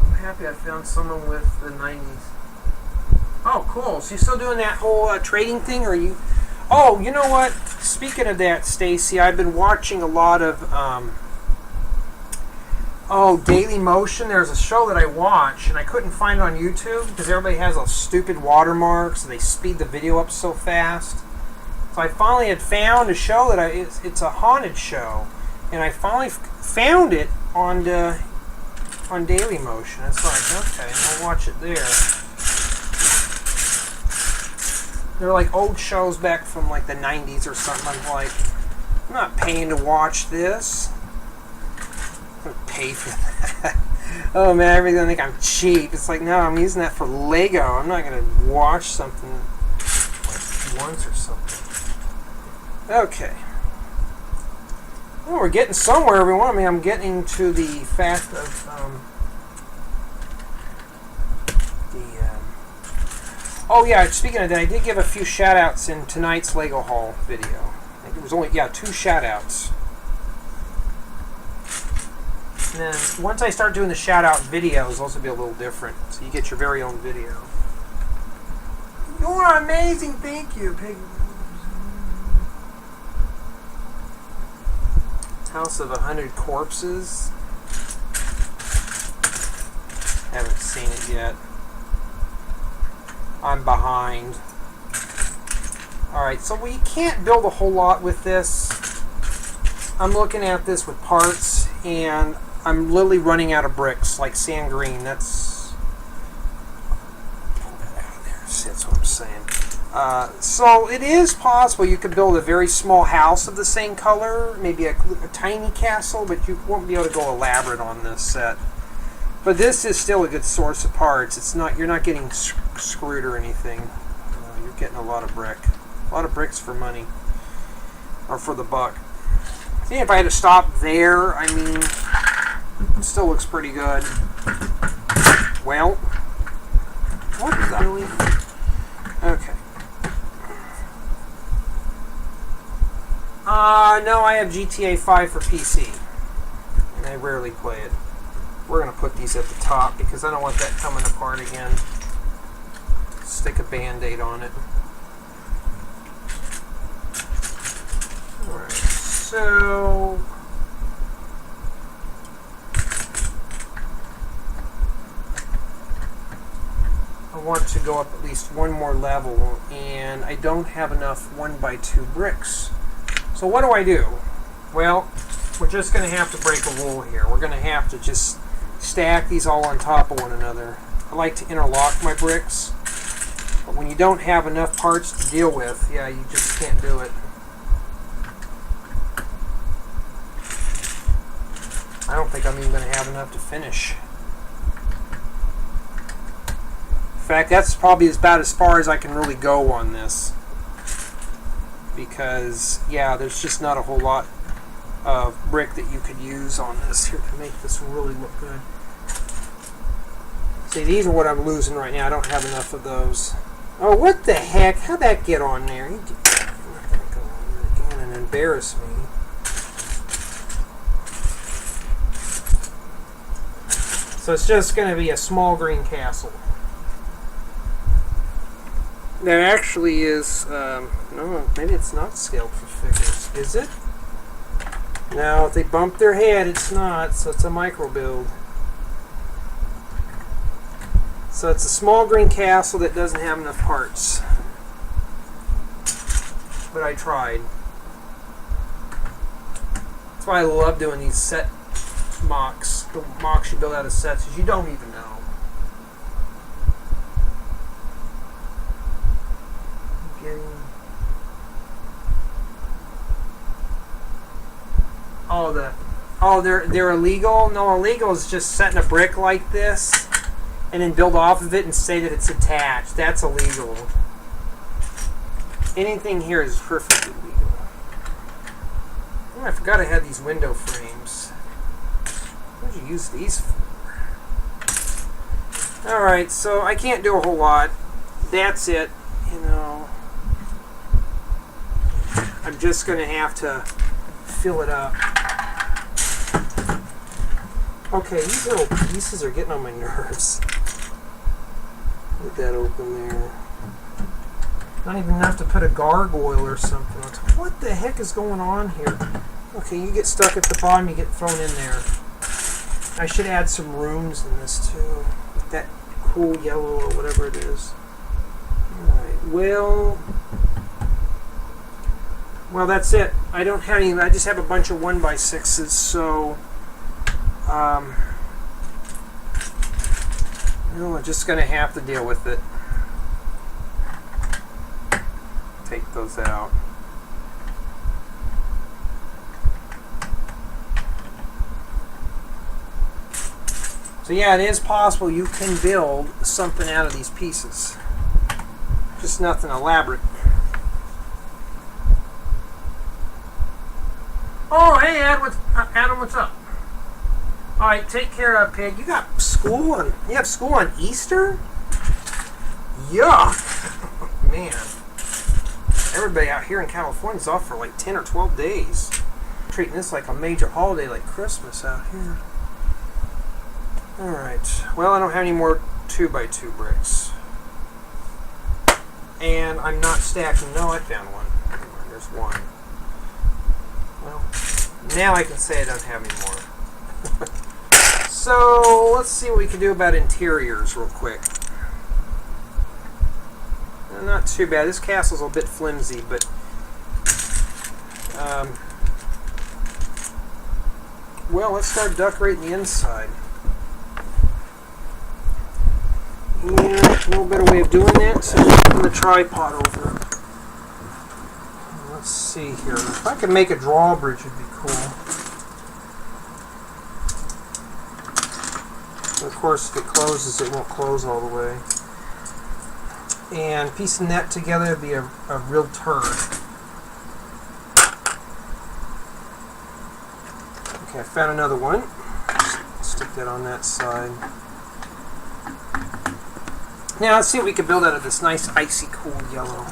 I'm happy I found someone with the 90s. Oh, cool. So you still doing that whole trading thing, or are you? Oh, you know what? Speaking of that, Stacy, I've been watching a lot of Daily Motion. There's a show that I watch, and I couldn't find it on YouTube because everybody has a stupid watermark, so they speed the video up so fast. So I finally had found a show that it's a haunted show, and I finally found it on Daily Motion. It's like, okay, I'll watch it there. They're like old shows back from like the 90s or something. I'm like, I'm not paying to watch this. I'm going to pay for that. Oh man, everybody's going to think I'm cheap. It's like, no, I'm using that for Lego. I'm not going to watch something like once or something. Okay. Well, we're getting somewhere, everyone. I mean, I'm getting to the fact of oh yeah, speaking of that, I did give a few shout-outs in tonight's Lego haul video. I think it was only, 2 shout-outs. And then once I start doing the shout-out videos, those will be a little different. So you get your very own video. You're amazing, thank you, Pig. House of 100 Corpses. Haven't seen it yet. I'm behind. Alright, so we can't build a whole lot with this. I'm looking at this with parts, and I'm literally running out of bricks, like sand green. That's... pull that out of there. See, that's what I'm saying. So it is possible you could build a very small house of the same color, maybe a tiny castle, but you won't be able to go elaborate on this set. But this is still a good source of parts. It's not, you're not getting screwed or anything. You're getting a lot of brick. A lot of bricks for money. Or for the buck. See, if I had to stop there, I mean, it still looks pretty good. Well, what is that really? Okay. No, I have GTA 5 for PC. And I rarely play it. We're going to put these at the top because I don't want that coming apart again. Stick a band-aid on it. Alright, so... I want to go up at least one more level, and I don't have enough 1x2 bricks. So what do? Well, we're just going to have to break a rule here. We're going to have to just stack these all on top of one another. I like to interlock my bricks, but when you don't have enough parts to deal with, yeah, you just can't do it. I don't think I'm even going to have enough to finish. In fact, that's probably about as far as I can really go on this. Because, yeah, there's just not a whole lot of brick that you could use on this here to make this really look good. See, these are what I'm losing right now. I don't have enough of those. Oh, what the heck? How'd that get on there? I'm not going to go on there again and embarrass me. So it's just going to be a small green castle. That actually is, no, maybe it's not scaled for figures. Is it? No, if they bump their head, it's not, so it's a micro build. So it's a small green castle that doesn't have enough parts. But I tried. That's why I love doing these set MOCs. The MOCs you build out of sets is you don't even know. They're illegal. No, illegal is just setting a brick like this and then build off of it and say that it's attached. That's illegal. Anything here is perfectly legal. Oh, I forgot I had these window frames. What did you use these for? Alright, so I can't do a whole lot. That's it. You know, I'm just going to have to fill it up. Okay, these little pieces are getting on my nerves. Get that open there. Not even enough to put a gargoyle or something. What the heck is going on here? Okay, you get stuck at the bottom, you get thrown in there. I should add some rooms in this too. With that cool yellow or whatever it is. Alright, well, that's it. I don't have any, I just have a bunch of 1x6s, so well, I'm just going to have to deal with it. Take those out. So yeah, it is possible you can build something out of these pieces. Just nothing elaborate. Oh, hey Adam, what's up? All right, take care of Pig. You got school on? You have school on Easter? Yuck, man! Everybody out here in California is off for like 10 or 12 days. Treating this like a major holiday, like Christmas out here. All right. Well, I don't have any more 2x2 bricks, and I'm not stacking. No, I found one. There's one. Well, now I can say I don't have any more. So let's see what we can do about interiors real quick. Not too bad. This castle's a bit flimsy, but well, let's start decorating the inside. And a little better way of doing that, so putting the tripod over. Let's see here. If I could make a drawbridge, it'd be cool. Of course, if it closes, it won't close all the way. And piecing that together would be a real turd. Okay, I found another one. Stick that on that side. Now let's see what we can build out of this nice icy cool yellow.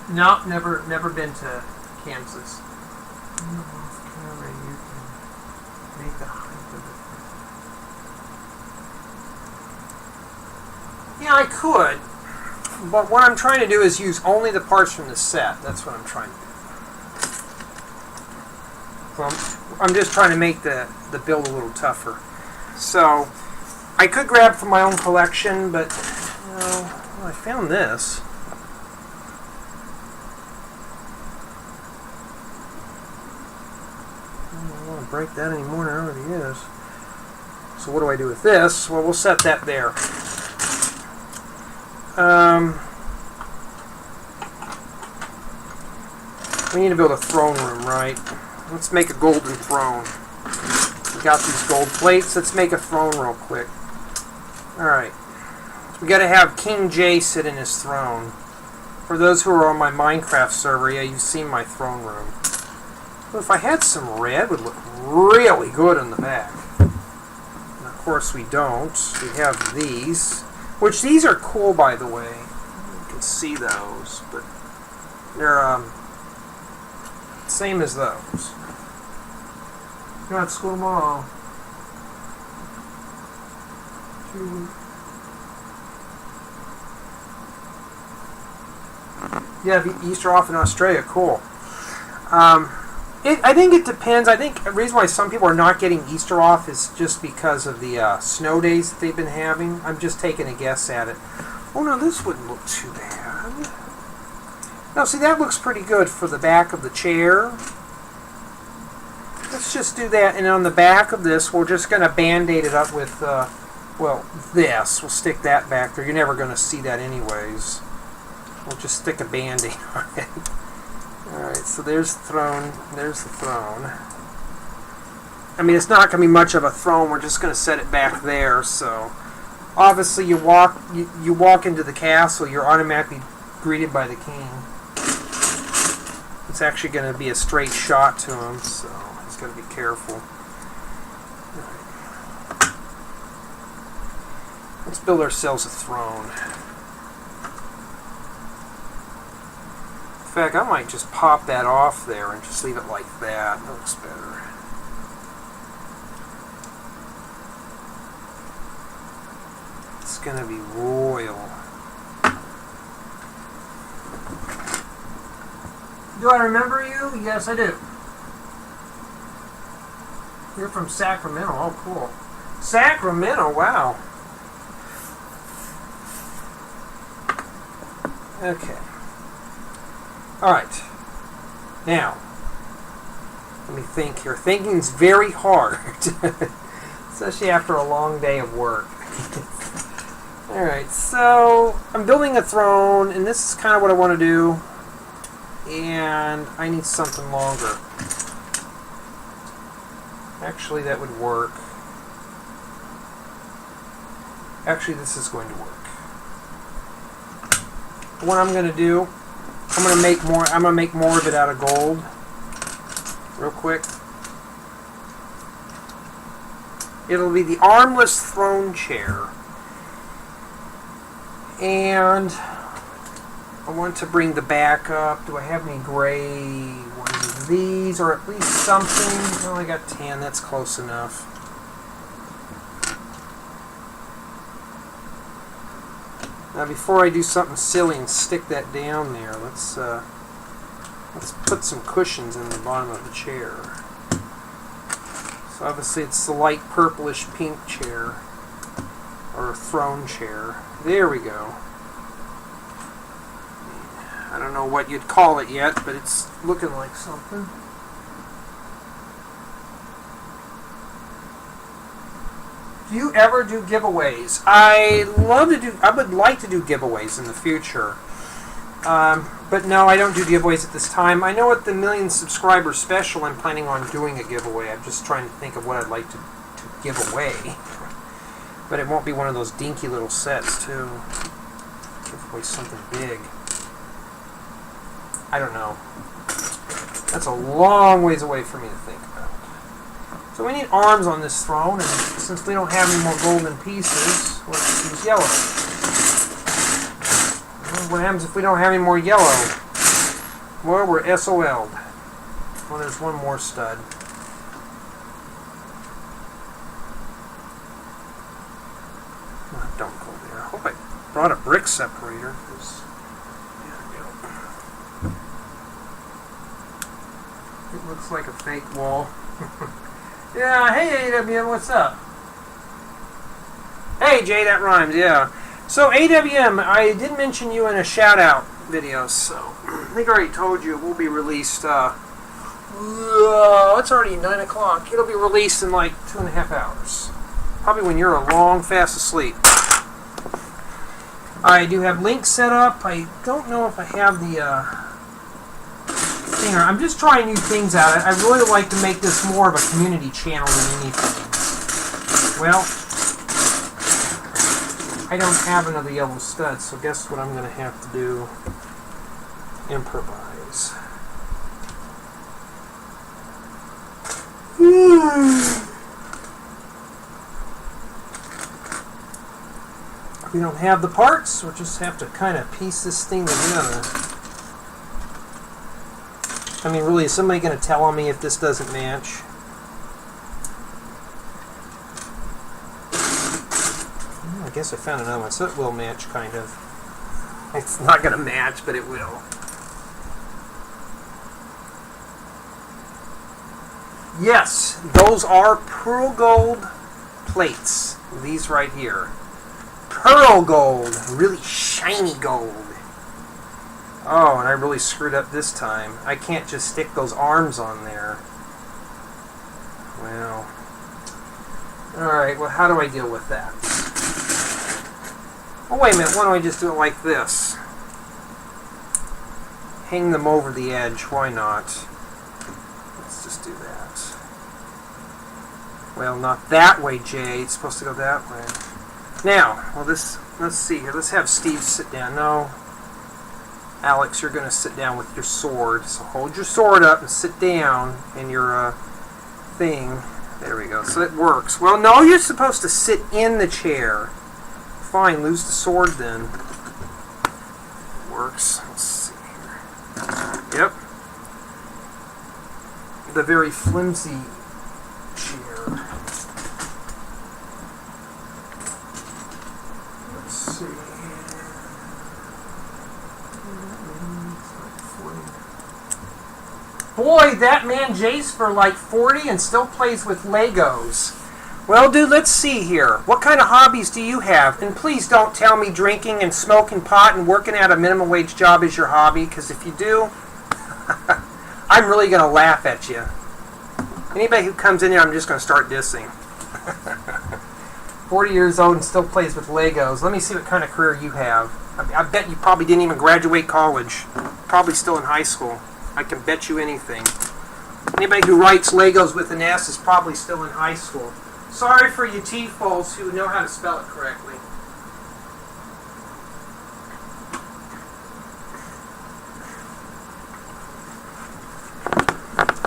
No, never been to Kansas. Make the height of it. Yeah, I could, but what I'm trying to do is use only the parts from the set. That's what I'm trying to do. So I'm just trying to make the build a little tougher. So I could grab from my own collection, but well, I found this. I don't want to break that anymore than it already is. So what do I do with this? Well, we'll set that there. We need to build a throne room, right? Let's make a golden throne. We got these gold plates. Let's make a throne real quick. Alright. So we got to have King J sit in his throne. For those who are on my Minecraft server, yeah, you've seen my throne room. But if I had some red, it would look really good on the back. And of course we don't. We have these. Which these are cool, by the way. You can see those, but they're same as those. Got school tomorrow. Yeah, Easter off in Australia. Cool. I think it depends. I think the reason why some people are not getting Easter off is just because of the snow days that they've been having. I'm just taking a guess at it. Oh no, this wouldn't look too bad. No, see, that looks pretty good for the back of the chair. Let's just do that, and on the back of this, we're just going to band-aid it up with, well, this. We'll stick that back there. You're never going to see that anyways. We'll just stick a band-aid on it. Alright, so there's the throne. There's the throne. I mean, it's not going to be much of a throne. We're just going to set it back there, so... Obviously, you walk into the castle, you're automatically greeted by the king. It's actually going to be a straight shot to him, so he's got to be careful. Right. Let's build ourselves a throne. fact, I might just pop that off there and just leave it like that. That looks better. It's going to be royal. Do I remember you? Yes, I do. You're from Sacramento. Oh, cool. Sacramento, wow. Okay. Alright. Now, let me think here. Thinking's very hard. Especially after a long day of work. Alright, so I'm building a throne, and this is kind of what I want to do. And I need something longer. Actually, that would work. Actually, this is going to work. What I'm going to do, I'm going to make more of it out of gold. Real quick. It'll be the armless throne chair. And I want to bring the back up. Do I have any gray ones of these, or at least something? I only got 10. That's close enough. Now, before I do something silly and stick that down there, let's put some cushions in the bottom of the chair. So obviously, it's the light purplish pink chair, or throne chair. There we go. I don't know what you'd call it yet, but it's looking like something. Do you ever do giveaways? I would like to do giveaways in the future. But no, I don't do giveaways at this time. I know at the million subscriber special I'm planning on doing a giveaway. I'm just trying to think of what I'd like to give away. But it won't be one of those dinky little sets, too. Give away something big. I don't know. That's a long ways away for me to think about. So we need arms on this throne, and since we don't have any more golden pieces, let's use yellow. What happens if we don't have any more yellow? Well, we're SOL'd. Well, there's one more stud. Oh, don't go there. I hope I brought a brick separator. It looks like a fake wall. Yeah, hey AWM, what's up? Hey Jay, that rhymes, yeah. So AWM, I did mention you in a shout out video, so I think I already told you it will be released, it's already 9 o'clock. It'll be released in like 2.5 hours. Probably when you're long fast asleep. I do have links set up. I don't know if I have the, I'm just trying new things out. I really like to make this more of a community channel than anything. Well, I don't have another yellow stud, so guess what I'm going to have to do? Improvise. We don't have the parts, we'll just have to kind of piece this thing together. I mean, really, is somebody going to tell on me if this doesn't match? I guess I found another one, so it will match, kind of. It's not going to match, but it will. Yes, those are pearl gold plates. These right here. Pearl gold. Really shiny gold. Oh, and I really screwed up this time. I can't just stick those arms on there. Well. Alright, well, how do I deal with that? Oh, wait a minute. Why don't I just do it like this? Hang them over the edge. Why not? Let's just do that. Well, not that way, Jay. It's supposed to go that way. Now, well, let's see here. Let's have Steve sit down. No. Alex, you're going to sit down with your sword. So hold your sword up and sit down in your thing. There we go. So it works. Well, no, you're supposed to sit in the chair. Fine, lose the sword then. It works. Let's see here. the very flimsy chair. Let's see. Boy, that man Jay's for like 40 and still plays with Legos. Well, dude, let's see here. What kind of hobbies do you have? And please don't tell me drinking and smoking pot and working at a minimum wage job is your hobby, because if you do, I'm really going to laugh at you. Anybody who comes in here, I'm just going to start dissing. 40 years old and still plays with Legos. Let me see what kind of career you have. I bet you probably didn't even graduate college. Probably still in high school. I can bet you anything. Anybody who writes Legos with an S is probably still in high school. Sorry for you T-foles who know how to spell it correctly.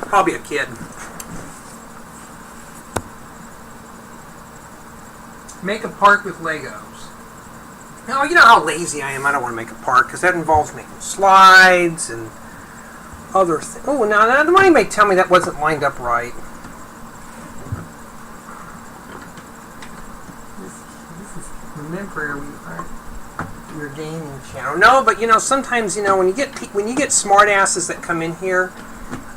Probably a kid. Make a park with Legos. Now, you know how lazy I am. I don't want to make a park because that involves making slides and other things. Oh, now anybody tell me that wasn't lined up right? Remember, your gaming channel. No, but you know, sometimes you know when you get smart asses that come in here,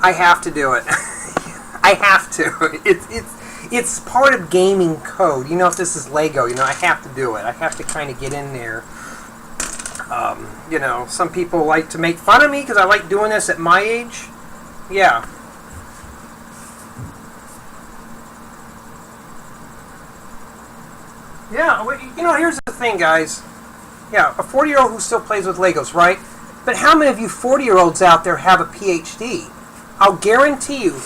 I have to do it. I have to. It's part of gaming code. You know, if this is Lego, you know, I have to do it. I have to kind of get in there. You know, some people like to make fun of me because I like doing this at my age. Yeah. Yeah, you know, here's the thing, guys. Yeah, a 40-year-old who still plays with Legos, right? But how many of you 40-year-olds out there have a PhD? I'll guarantee you,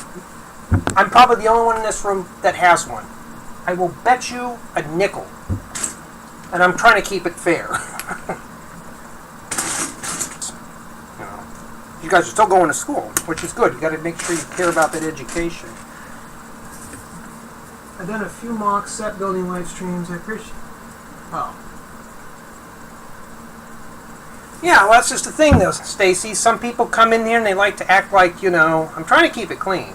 I'm probably the only one in this room that has one. I will bet you a nickel. And I'm trying to keep it fair. You know, you guys are still going to school, which is good. You got to make sure you care about that education. I've done a few mock set building live streams. I appreciate. Oh. Yeah, well, that's just the thing, though, Stacy. Some people come in here and they like to act like, you know, I'm trying to keep it clean.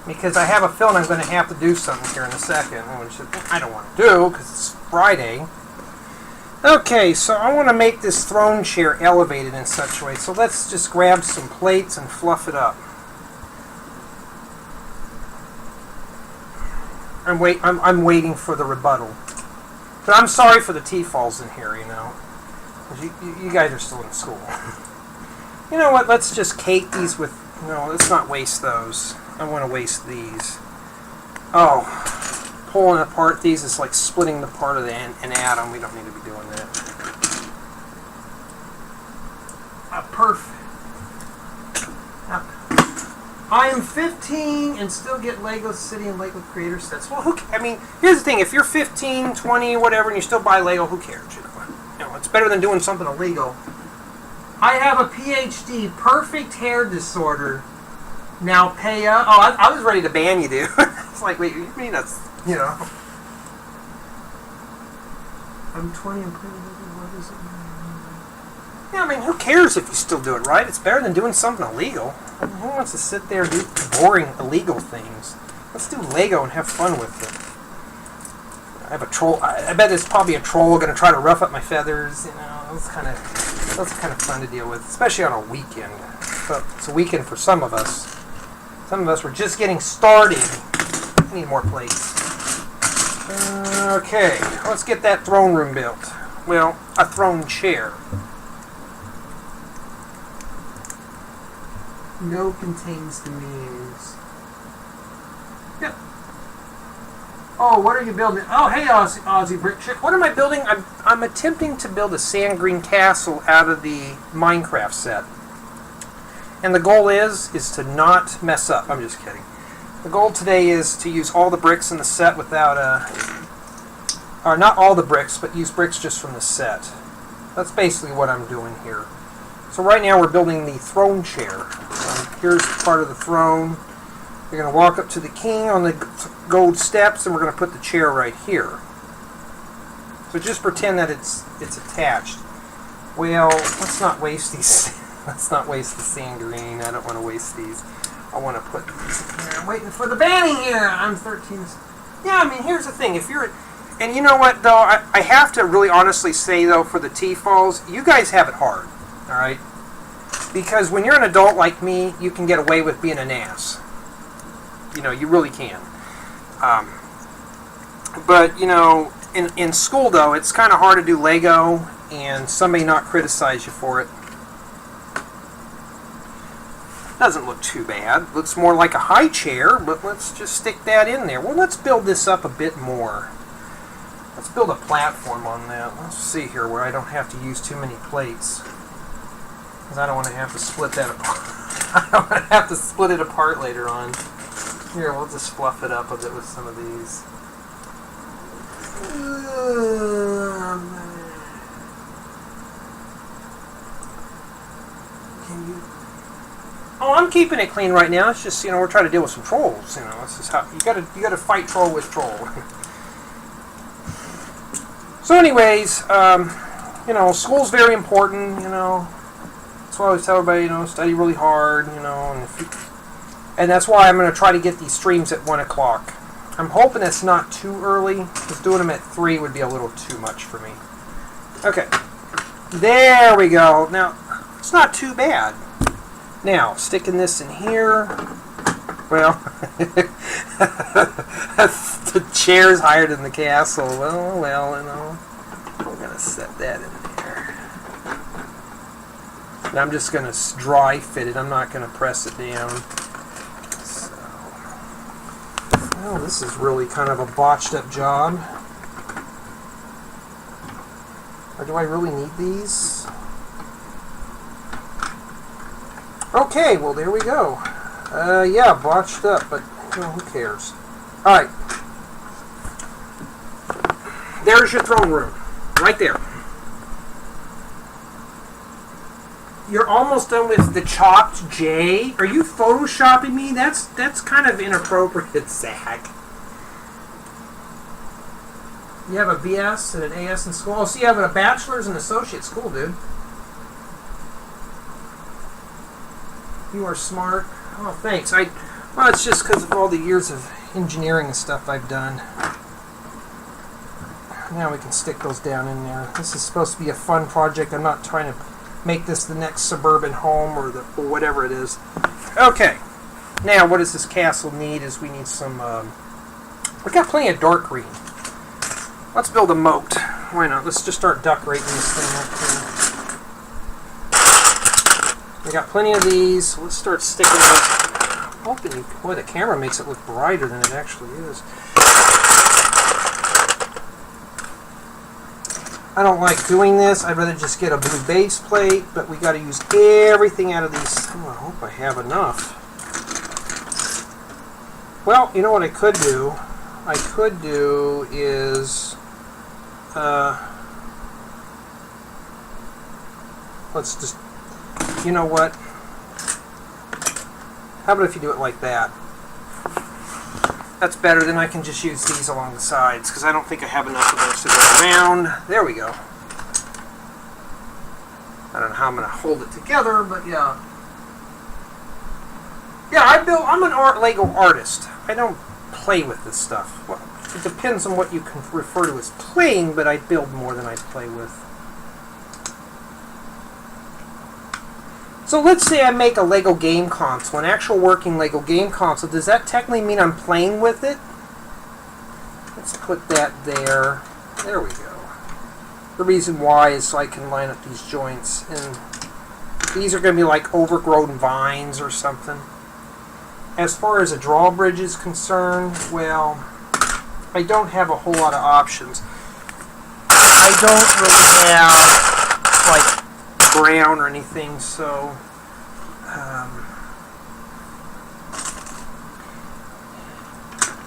Because I have a feeling I'm going to have to do something here in a second, which I don't want to do because it's Friday. Okay, so I want to make this throne chair elevated in such a way. So let's just grab some plates and fluff it up. I'm waiting for the rebuttal. But I'm sorry for the T-falls in here, you know. You guys are still in school. You know what, let's just cake these with... No, let's not waste those. I want to waste these. Oh, pulling apart these is like splitting the part of an atom. We don't need to be doing that. Perfect. I am 15 and still get Lego City and Lego Creator sets. Well, I mean, here's the thing. If you're 15, 20, whatever, and you still buy Lego, who cares? You know, it's better than doing something illegal. I have a PhD, perfect hair disorder. Now pay up. Oh, I was ready to ban you, dude. It's like, wait, you mean that's, you know. I'm 20 and pretty. What is it? Yeah, I mean, who cares if you still do it, right? It's better than doing something illegal. Who wants to sit there and do boring illegal things? Let's do Lego and have fun with it. I have a troll. I bet there's probably a troll going to try to rough up my feathers. You know, that's kind of fun to deal with, especially on a weekend. But it's a weekend for some of us. Some of us were just getting started. I need more plates. Okay, let's get that throne room built. Well, a throne chair. No contains the means. Yep. Oh, what are you building? Oh, hey, Aussie Brick Chick. What am I building? I'm attempting to build a sand green castle out of the Minecraft set. And the goal is to not mess up. I'm just kidding. The goal today is to use all the bricks in the set without or not all the bricks, but use bricks just from the set. That's basically what I'm doing here. So right now we're building the throne chair. Here's part of the throne. You're going to walk up to the king on the gold steps, and we're going to put the chair right here. So just pretend that it's attached. Well, let's not waste these. Let's not waste the sand green. I don't want to waste these. I want to put these in here. I'm waiting for the banning here. I'm 13. Yeah, I mean, here's the thing. If you're... And you know what, though? I have to really honestly say, though, for the T-Falls, you guys have it hard. All right? Because when you're an adult like me, you can get away with being an ass. You know, you really can. But, you know, in school, though, it's kind of hard to do Lego and somebody not criticize you for it. Doesn't look too bad. Looks more like a high chair, but let's just stick that in there. Well, let's build this up a bit more. Let's build a platform on that. Let's see here where I don't have to use too many plates. Because I don't want to have to split that apart. I don't want to have to split it apart later on. Here, we'll just fluff it up a bit with some of these. Can you... Oh, I'm keeping it clean right now. It's just, you know, we're trying to deal with some trolls. You know, this is how you gotta fight troll with troll. So, anyways, you know, school's very important. You know, that's why I always tell everybody, you know, study really hard. You know, and that's why I'm going to try to get these streams at 1 o'clock. I'm hoping it's not too early, because doing them at 3 would be a little too much for me. Okay, there we go. Now, it's not too bad. Now, sticking this in here, well, the chair's higher than the castle. Well, you know, we're going to set that in there. And I'm just going to dry fit it. I'm not going to press it down. So, well, this is really kind of a botched up job. Or do I really need these? Okay, well, there we go. Yeah, botched up, but you know, who cares? Alright. There's your throne room. Right there. You're almost done with the chopped J. Are you photoshopping me? That's kind of inappropriate, Zach. You have a BS and an AS in school? Oh, so you have a bachelor's and associate's. Cool, dude. You are smart. Oh, thanks. Well, it's just because of all the years of engineering and stuff I've done. Now we can stick those down in there. This is supposed to be a fun project. I'm not trying to make this the next suburban home or whatever it is. Okay. Now, what does this castle need? Is we need some... we got plenty of dark green. Let's build a moat. Why not? Let's just start decorating this thing up here. We got plenty of these. Let's start sticking those. Boy, the camera makes it look brighter than it actually is. I don't like doing this. I'd rather just get a blue base plate, but we got to use everything out of these. Oh, I hope I have enough. Well, you know what I could do? I could do is let's just, you know what? How about if you do it like that? That's better. Then I can just use these along the sides, because I don't think I have enough of those to go around. There we go. I don't know how I'm going to hold it together, but yeah. Yeah, I'm an Lego artist. I don't play with this stuff. Well, it depends on what you can refer to as playing, but I build more than I play with. So let's say I make a Lego game console, an actual working Lego game console. Does that technically mean I'm playing with it? Let's put that there. There we go. The reason why is so I can line up these joints. And these are going to be like overgrown vines or something. As far as a drawbridge is concerned, well, I don't have a whole lot of options. I don't really have, like, brown or anything, so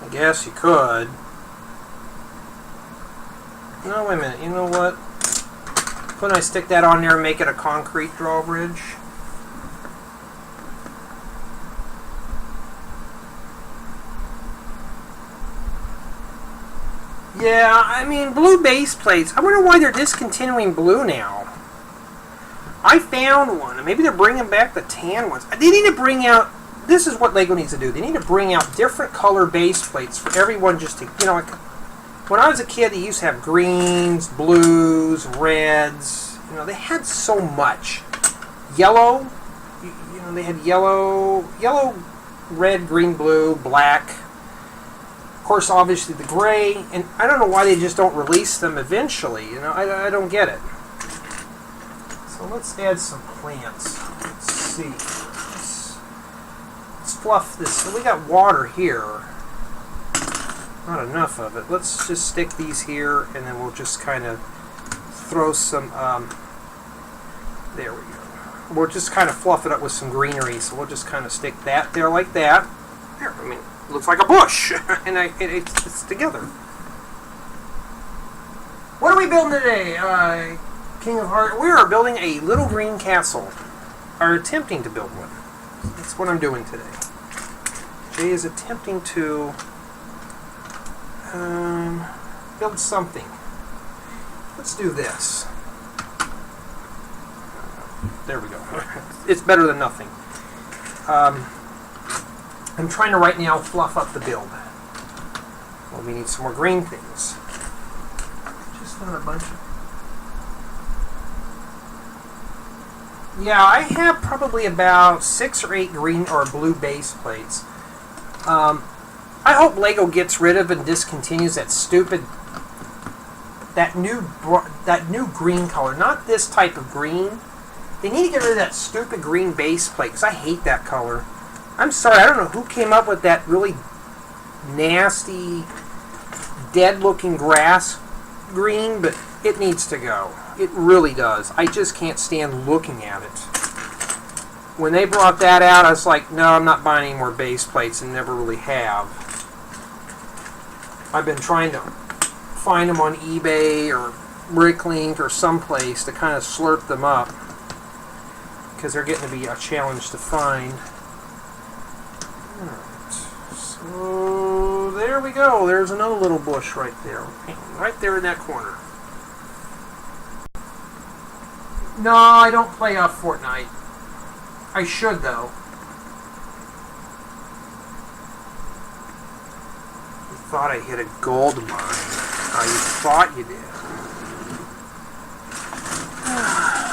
I guess you could. No, wait a minute. You know what? Couldn't I stick that on there and make it a concrete drawbridge? Yeah, I mean, blue base plates. I wonder why they're discontinuing blue now. I found one. Maybe they're bringing back the tan ones. They need to bring out this is what Lego needs to do. They need to bring out different color base plates for everyone just to, like, when I was a kid, they used to have greens, blues, reds. They had so much. Yellow, they had yellow, red, green, blue, black. Of course, obviously the gray, and I don't know why they just don't release them eventually. I don't get it. So let's add some plants. Let's see. Let's fluff this. So we got water here. Not enough of it. Let's just stick these here, and then we'll just kind of throw some, there we go. We'll just kind of fluff it up with some greenery, so we'll just kind of stick that there like that. There, I mean, it looks like a bush, and it's together. What are we building today, King of Hearts? We are building a little green castle, or attempting to build one. That's what I'm doing today. Jay is attempting to build something. Let's do this. There we go. It's better than nothing. I'm trying to right now fluff up the build. Well, we need some more green things. Just not a bunch of... Yeah, I have probably about 6 or 8 green or blue base plates. I hope Lego gets rid of and discontinues that stupid, that new green color. Not this type of green. They need to get rid of that stupid green base plate, because I hate that color. I'm sorry, I don't know who came up with that really nasty, dead-looking grass green, but it needs to go. It really does. I just can't stand looking at it. When they brought that out, I was like, no, I'm not buying any more base plates, and never really have. I've been trying to find them on eBay or Bricklink or someplace to kind of slurp them up, because they're getting to be a challenge to find. Alright, so there we go. There's another little bush right there. Right there in that corner. No, I don't play Fortnite. I should, though. You thought I hit a gold mine. You thought you did.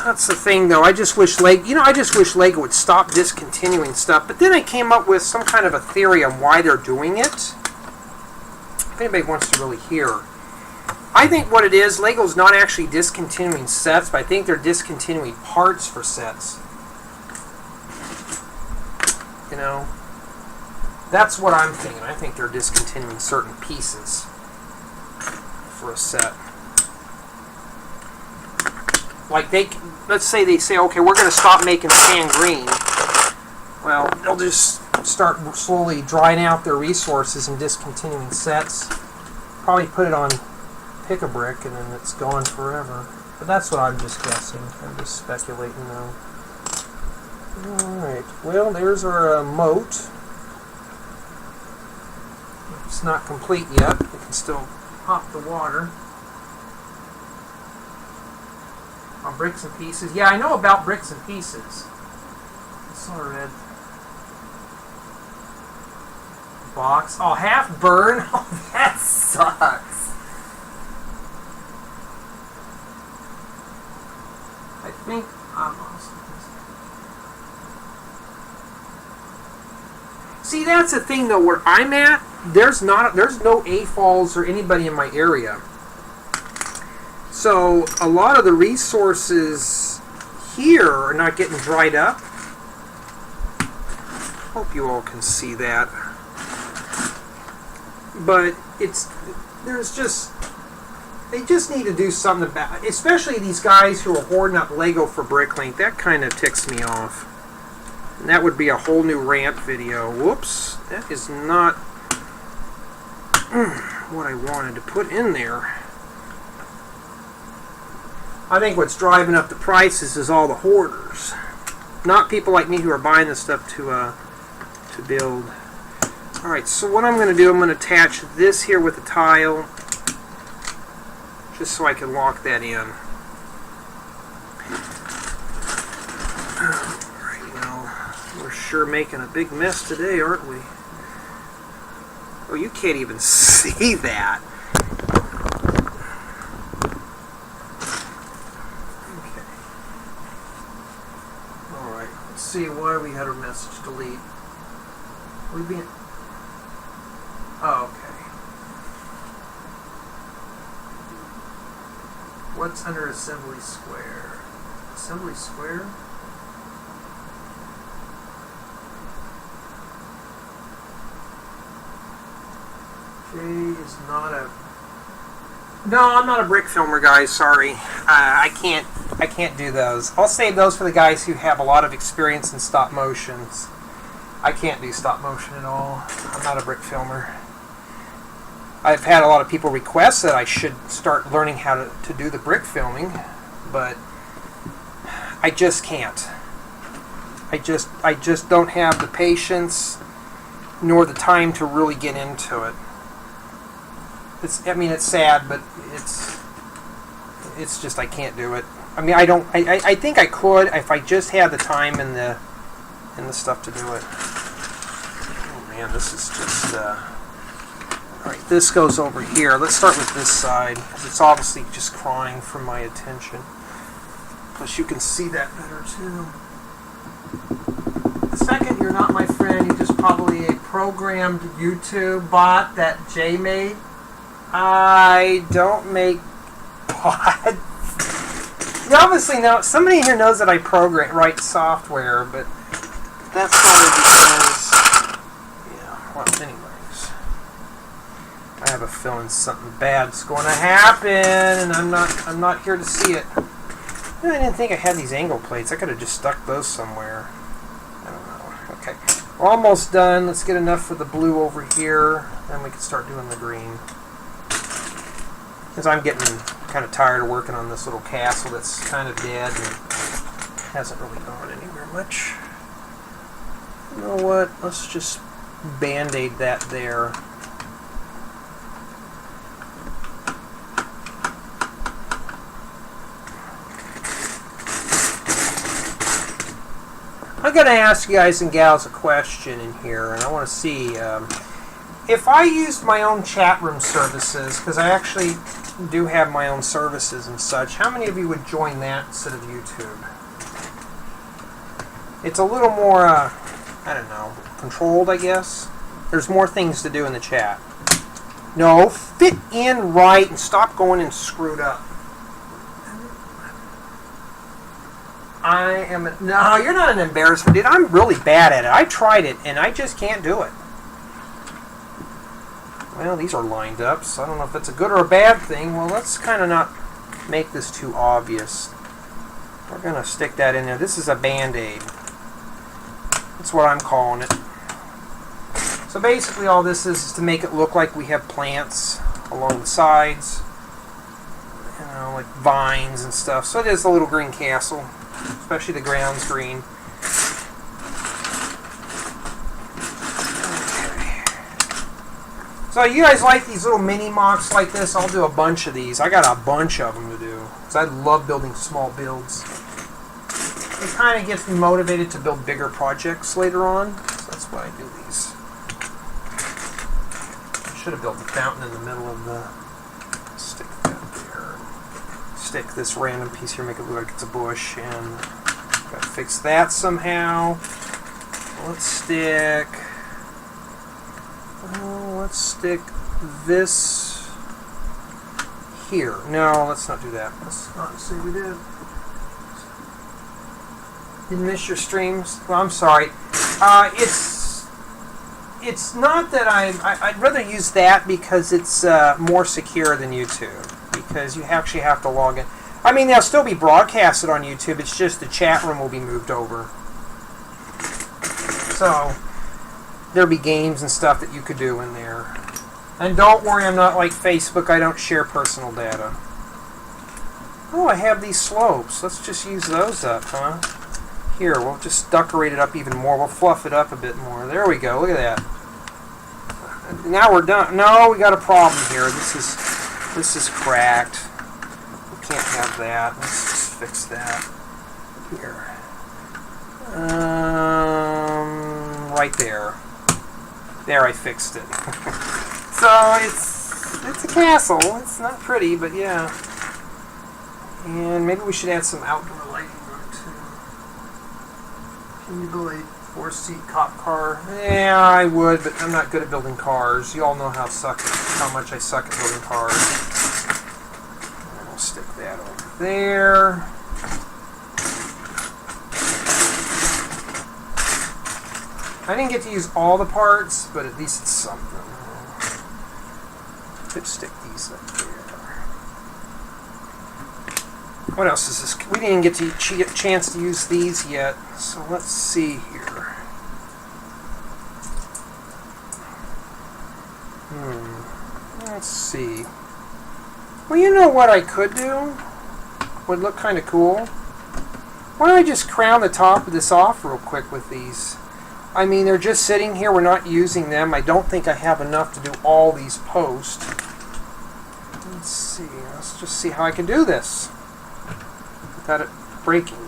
That's the thing, though. I just wish Lego would stop discontinuing stuff. But then I came up with some kind of a theory on why they're doing it. If anybody wants to really hear. I think what it is, Lego's not actually discontinuing sets, but I think they're discontinuing parts for sets. That's what I'm thinking. I think they're discontinuing certain pieces for a set. Like let's say they say, okay, we're going to stop making sand green. Well, they'll just start slowly drying out their resources and discontinuing sets. Probably put it on Pick-a-Brick and then it's gone forever. But that's what I'm just guessing. I'm just speculating now. Alright, well, there's our moat. It's not complete yet. We can still pop the water. On bricks and pieces. Yeah, I know about bricks and pieces. I saw a red box. Oh, half burn? Oh, that sucks. I think I'm lost. See, that's the thing, though. Where I'm at, there's no AFOLs or anybody in my area. So a lot of the resources here are not getting dried up. Hope you all can see that. But they just need to do something about it. Especially these guys who are hoarding up Lego for Bricklink. That kind of ticks me off. And that would be a whole new rant video. Whoops. That is not what I wanted to put in there. I think what's driving up the prices is all the hoarders. Not people like me who are buying this stuff to build. Alright, so what I'm going to do, I'm going to attach this here with a tile. Just so I can lock that in. Alright, well, we're sure making a big mess today, aren't we? Oh, you can't even see that. Okay. Alright, let's see why we had our message delete. We've been... Oh, okay. What's under assembly square? Assembly square? J is not a... No, I'm not a brick filmer, guys. Sorry. I can't do those. I'll save those for the guys who have a lot of experience in stop motions. I can't do stop motion at all. I'm not a brick filmer. I've had a lot of people request that I should start learning how to do the brick filming, but I just can't. I just don't have the patience nor the time to really get into it. It's sad, but it's just I can't do it. I mean, I think I could if I just had the time and the stuff to do it. Oh man, this is just alright, this goes over here. Let's start with this side, because it's obviously just crying for my attention. Plus you can see that better too. The second, you're not my friend, you're just probably a programmed YouTube bot that Jay made. I don't make bots. You obviously know, somebody here knows that I write software, but that's probably because, yeah, well, anyways. I have a feeling something bad's going to happen, and I'm not here to see it. I didn't think I had these angle plates. I could have just stuck those somewhere. I don't know. Okay, we're almost done. Let's get enough for the blue over here, then we can start doing the green. Because I'm getting kind of tired of working on this little castle that's kind of dead and hasn't really gone anywhere much. You know what? Let's just band-aid that there. I'm going to ask you guys and gals a question in here, and I want to see if I used my own chat room services, because I actually do have my own services and such, how many of you would join that instead of YouTube? It's a little more, I don't know, controlled, I guess. There's more things to do in the chat. No, fit in right and stop going and screwed up. No, you're not an embarrassment, dude. I'm really bad at it. I tried it, and I just can't do it. Well, these are lined up, so I don't know if that's a good or a bad thing. Well, let's kind of not make this too obvious. We're going to stick that in there. This is a Band-Aid. That's what I'm calling it. So basically all this is to make it look like we have plants along the sides. You know, like vines and stuff. So it is a little green castle, especially the ground's green. So you guys like these little mini MOCs like this? I'll do a bunch of these. I got a bunch of them to do. Because I love building small builds. It kind of gets me motivated to build bigger projects later on. So that's why I do these. I should have built the fountain in the middle of the... Stick that there. Stick this random piece here, make it look like it's a bush. And gotta fix that somehow. Let's stick this here. No, let's not do that. Let's not say we did. Didn't miss your streams? Well, I'm sorry. It's not that I'd rather use that because it's more secure than YouTube. Because you actually have to log in. I mean, they'll still be broadcasted on YouTube. It's just the chat room will be moved over. So there'll be games and stuff that you could do in there. And don't worry, I'm not like Facebook. I don't share personal data. Oh, I have these slopes. Let's just use those up, huh? Here, we'll just decorate it up even more. We'll fluff it up a bit more. There we go. Look at that. Now we're done. No, we got a problem here. This is cracked. We can't have that. Let's just fix that. Here. right there. There, I fixed it. So it's a castle. It's not pretty, but yeah. And maybe we should add some outdoor lighting on it too. Can you build a 4-seat cop car? Yeah, I would, but I'm not good at building cars. You all know how much I suck at building cars. And we'll stick that over there. I didn't get to use all the parts, but at least it's something. Could stick these up there. What else is this? We didn't get to chance to use these yet, so let's see here. Let's see. Well, you know what I could do? Would look kind of cool. Why don't I just crown the top of this off real quick with these? I mean, they're just sitting here. We're not using them. I don't think I have enough to do all these posts. Let's see. Let's just see how I can do this without it breaking.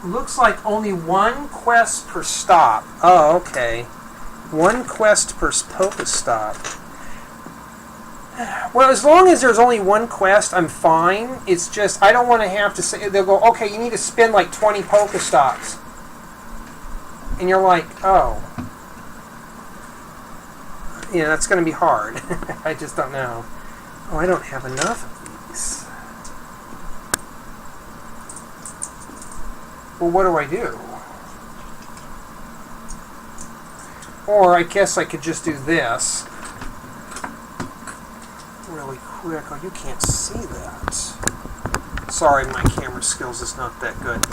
Looks like only one quest per stop. Oh, okay. One quest per Pokestop. Well, as long as there's only one quest, I'm fine. It's just, I don't want to have to say, they'll go, okay, you need to spend like 20 Pokestops. And you're like, oh. Yeah, that's going to be hard. I just don't know. Oh, I don't have enough of these. Well, what do I do? Or I guess I could just do this really quick. Oh, you can't see that. Sorry, my camera skills is not that good.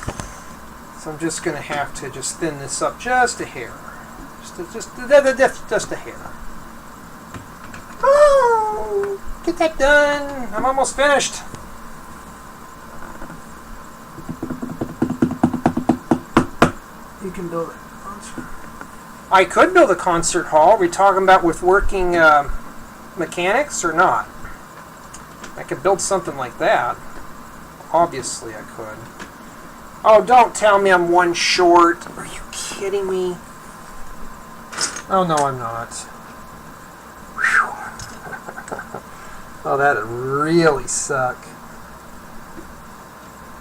So I'm just going to have to just thin this up just a hair. Just a hair. Oh, get that done. I'm almost finished. You can build it. I could build a concert hall. Are we talking about with working mechanics or not? I could build something like that. Obviously I could. Oh, don't tell me I'm one short. Are you kidding me? Oh, no, I'm not. Oh, that'd really suck.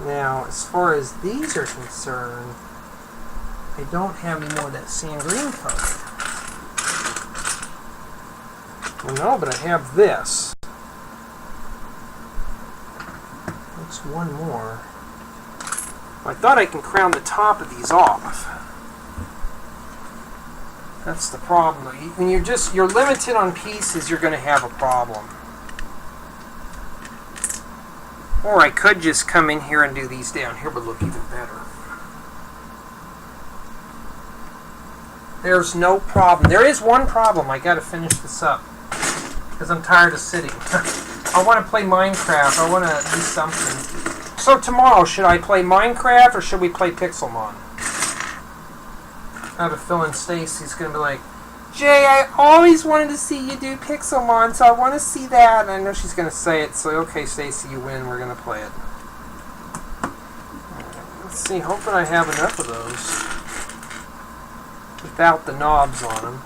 Now, as far as these are concerned, I don't have any more of that sand green color. Well, no, but I have this. What's one more? I thought I can crown the top of these off. That's the problem. When you're limited on pieces, you're going to have a problem. Or I could just come in here and do these down here would look even better. There's no problem. There is one problem. I got to finish this up because I'm tired of sitting. I want to play Minecraft. I want to do something. So tomorrow, should I play Minecraft or should we play Pixelmon? I have a feeling Stacy's going to be like, Jay, I always wanted to see you do Pixelmon, so I want to see that. And I know she's going to say it, so okay, Stacy, you win. We're going to play it. Let's see. Hoping I have enough of those without the knobs on them.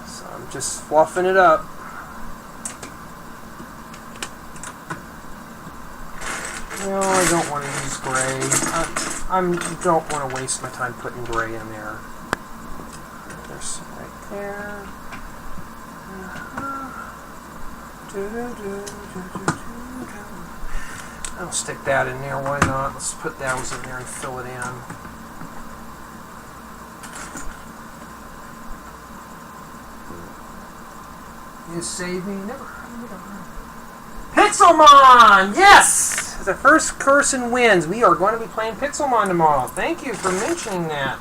So I'm just fluffing it up. No, I don't want to use gray. I don't want to waste my time putting gray in there. There's some right there. I'll stick that in there. Why not? Let's put those in there and fill it in. You save me? Never. Pixelmon! Yes! The first person wins. We are going to be playing Pixelmon tomorrow. Thank you for mentioning that.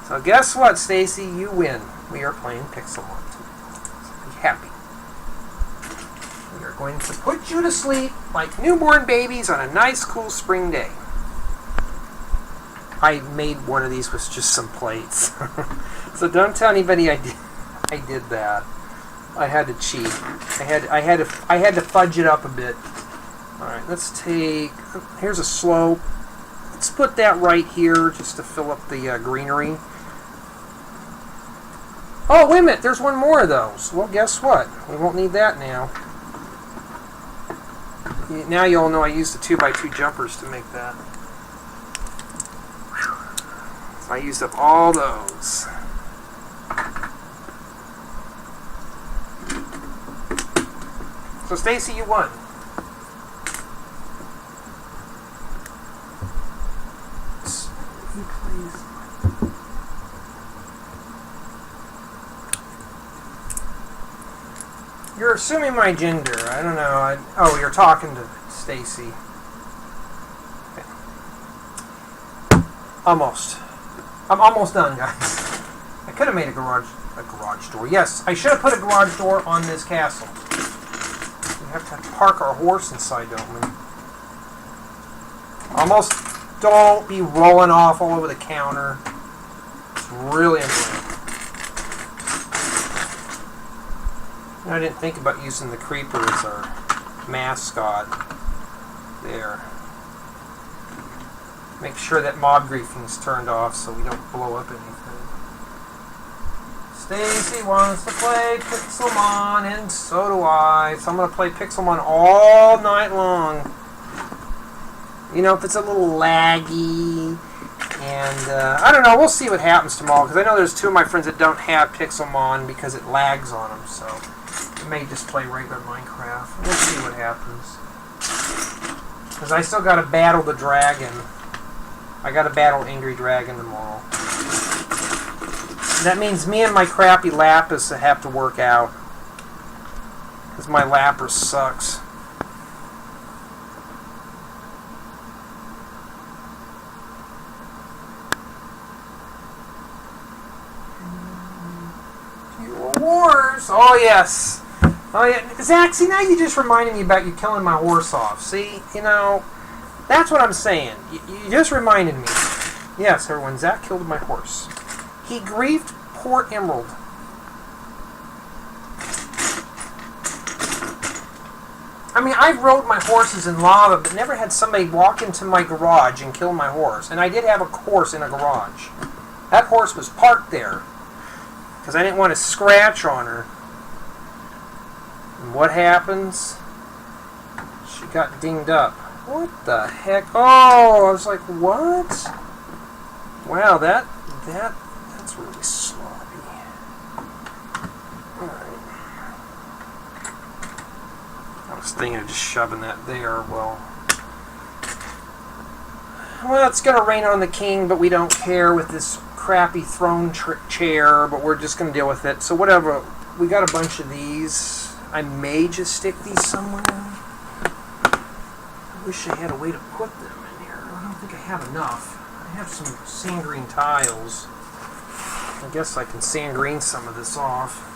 So guess what, Stacy? You win. We are playing Pixelmon. So be happy. We are going to put you to sleep like newborn babies on a nice, cool spring day. I made one of these with just some plates. So don't tell anybody I did that. I had to cheat. I had to fudge it up a bit. All right, let's take. Here's a slope. Let's put that right here just to fill up the greenery. Oh, wait a minute. There's one more of those. Well, guess what? We won't need that now. Now you all know I used the 2x2 jumpers to make that. So I used up all those. So Stacy, you won. Please. You're assuming my gender. I don't know. Oh, you're talking to Stacy. Okay. Almost. I'm almost done, guys. I could have made a garage door. Yes, I should have put a garage door on this castle. We have to park our horse inside, don't we? Almost. Don't be rolling off all over the counter. It's really annoying. I didn't think about using the creeper as our mascot. There. Make sure that mob griefing is turned off so we don't blow up anything. Stacy wants to play Pixelmon, and so do I. So I'm going to play Pixelmon all night long. You know, if it's a little laggy, and I don't know, we'll see what happens tomorrow, because I know there's two of my friends that don't have Pixelmon because it lags on them, so I may just play regular Minecraft. We'll see what happens. Because I still got to battle the dragon. I got to battle Angry Dragon tomorrow. That means me and my crappy Lapis have to work out. Because my Lapis sucks. Wars! Oh, yes. Oh, yeah. Zach, see, now you just reminded me about you killing my horse off. See, you know, that's what I'm saying. You just reminded me. Yes, everyone, Zach killed my horse. He grieved poor Emerald. I mean, I've rode my horses in lava, but never had somebody walk into my garage and kill my horse. And I did have a horse in a garage. That horse was parked there. Because I didn't want to scratch on her. And what happens? She got dinged up. What the heck? Oh, I was like, what? Wow, that's really sloppy. Alright. I was thinking of just shoving that there. Well, it's going to rain on the king, but we don't care with this crappy throne chair, but we're just going to deal with it. So whatever, we got a bunch of these. I may just stick these somewhere. I wish I had a way to put them in here. I don't think I have enough. I have some sand green tiles. I guess I can sand green some of this off.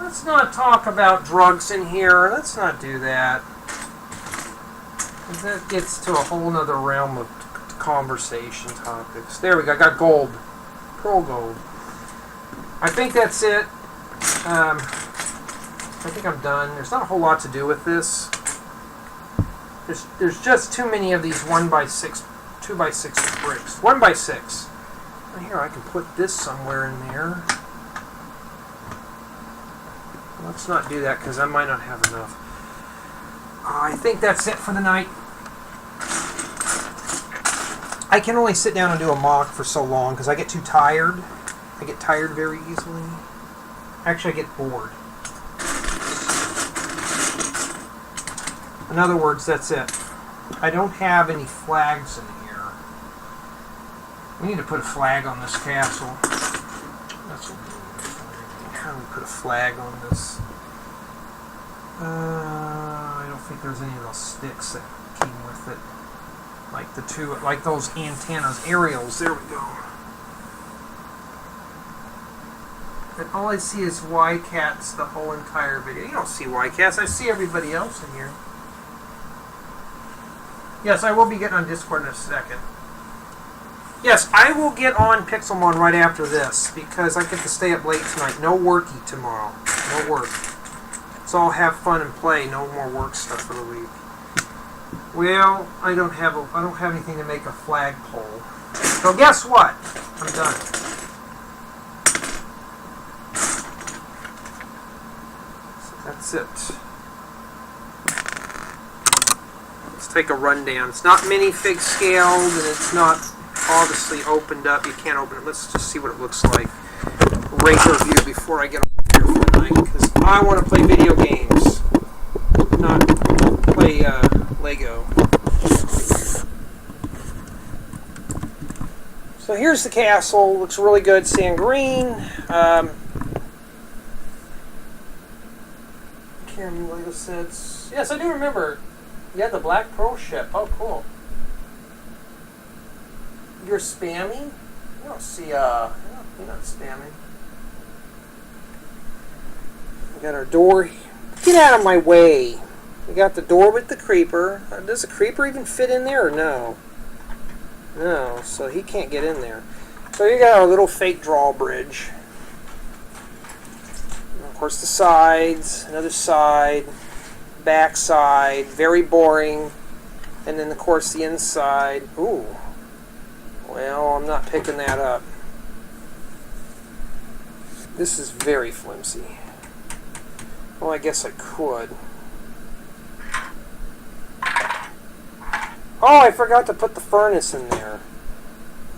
Let's not talk about drugs in here. Let's not do that. That gets to a whole nother realm of conversation topics. There we go. I got gold. Pearl gold. I think that's it. I think I'm done. There's not a whole lot to do with this. There's just too many of these 1x6, 2x6 bricks. 1x6. Here, I can put this somewhere in there. Let's not do that because I might not have enough. I think that's it for the night. I can only sit down and do a mock for so long because I get too tired. I get tired very easily. Actually, I get bored. In other words, that's it. I don't have any flags in here. We need to put a flag on this castle. That's what we need. How do we put a flag on this? I don't think there's any of those sticks that came with it. Like those antennas, aerials. There we go. And all I see is Y-Cats the whole entire video. You don't see Y-Cats. I see everybody else in here. Yes, I will be getting on Discord in a second. Yes, I will get on Pixelmon right after this because I get to stay up late tonight. No worky tomorrow. No work. So I'll have fun and play. No more work stuff for the week. Well, I don't have anything to make a flagpole. So guess what? I'm done. So that's it. Let's take a rundown. It's not minifig scaled and it's not obviously opened up. You can't open it. Let's just see what it looks like. Razor view before I get off here for the night because I want to play video games, not play Lego. So here's the castle. Looks really good. Sand green. Cameron Lego sets. Yes, I do remember. You had the Black Pearl ship. Oh, cool. You're spammy? You don't see, you're not spamming. We got our door. Get out of my way. We got the door with the creeper. Does the creeper even fit in there or no? No, so he can't get in there. So you got our little fake drawbridge. And of course the sides, another side, back side, very boring. And then of course the inside. Ooh. Well, I'm not picking that up. This is very flimsy. Well, I guess I could. Oh, I forgot to put the furnace in there.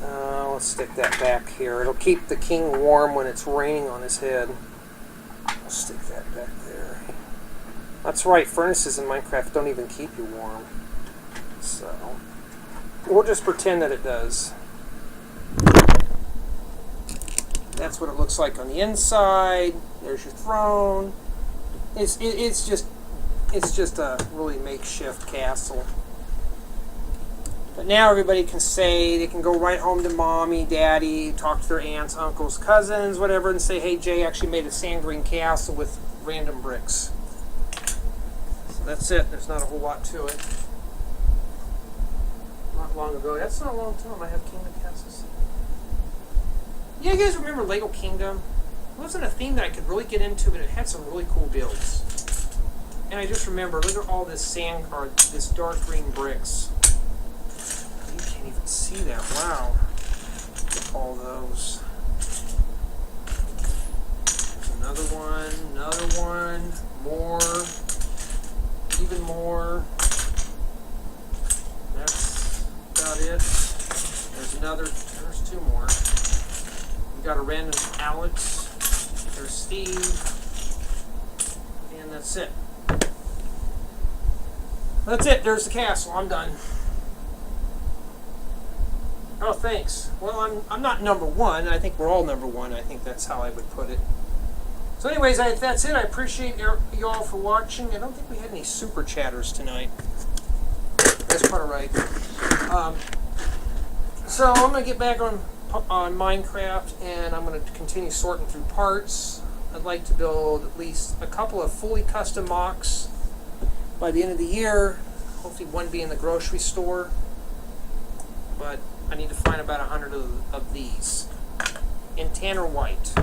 Let's stick that back here. It'll keep the king warm when it's raining on his head. I'll stick that back there. That's right, furnaces in Minecraft don't even keep you warm. So, we'll just pretend that it does. That's what it looks like on the inside. There's your throne. It's just a really makeshift castle. But now everybody can say, they can go right home to mommy, daddy, talk to their aunts, uncles, cousins, whatever, and say, hey, Jay actually made a sand green castle with random bricks. So that's it. There's not a whole lot to it. Not long ago. That's not a long time. I have Kingdom Castles. Yeah, you guys remember Lego Kingdom? It wasn't a theme that I could really get into, but it had some really cool builds. And I just remember, look at all this sand, or this dark green bricks. You can't even see that. Wow. Look at all those. There's another one, more, even more. That's about it. There's two more. We got a random Alex. There's Steve. And that's it. That's it. There's the castle. I'm done. Oh, thanks. Well, I'm not number one. I think we're all number one. I think that's how I would put it. So anyways, that's it. I appreciate you all for watching. I don't think we had any super chatters tonight. That's quite all right. So I'm going to get back on Minecraft, and I'm going to continue sorting through parts. I'd like to build at least a couple of fully custom MOCs by the end of the year. Hopefully one be in the grocery store. But I need to find about 100 of these in tan or white.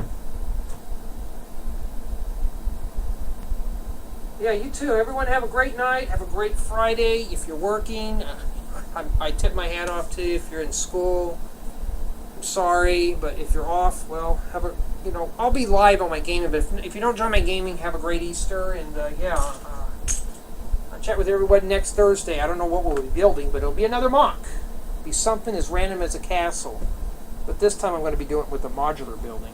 Yeah, you too. Everyone have a great night. Have a great Friday. If you're working, I tip my hat off to you. If you're in school, I'm sorry, but if you're off, well, have a, I'll be live on my gaming, but if you don't join my gaming, have a great Easter, and I'll chat with everyone next Thursday. I don't know what we'll be building, but it'll be another MOC. It'll be something as random as a castle, but this time I'm going to be doing it with a modular building.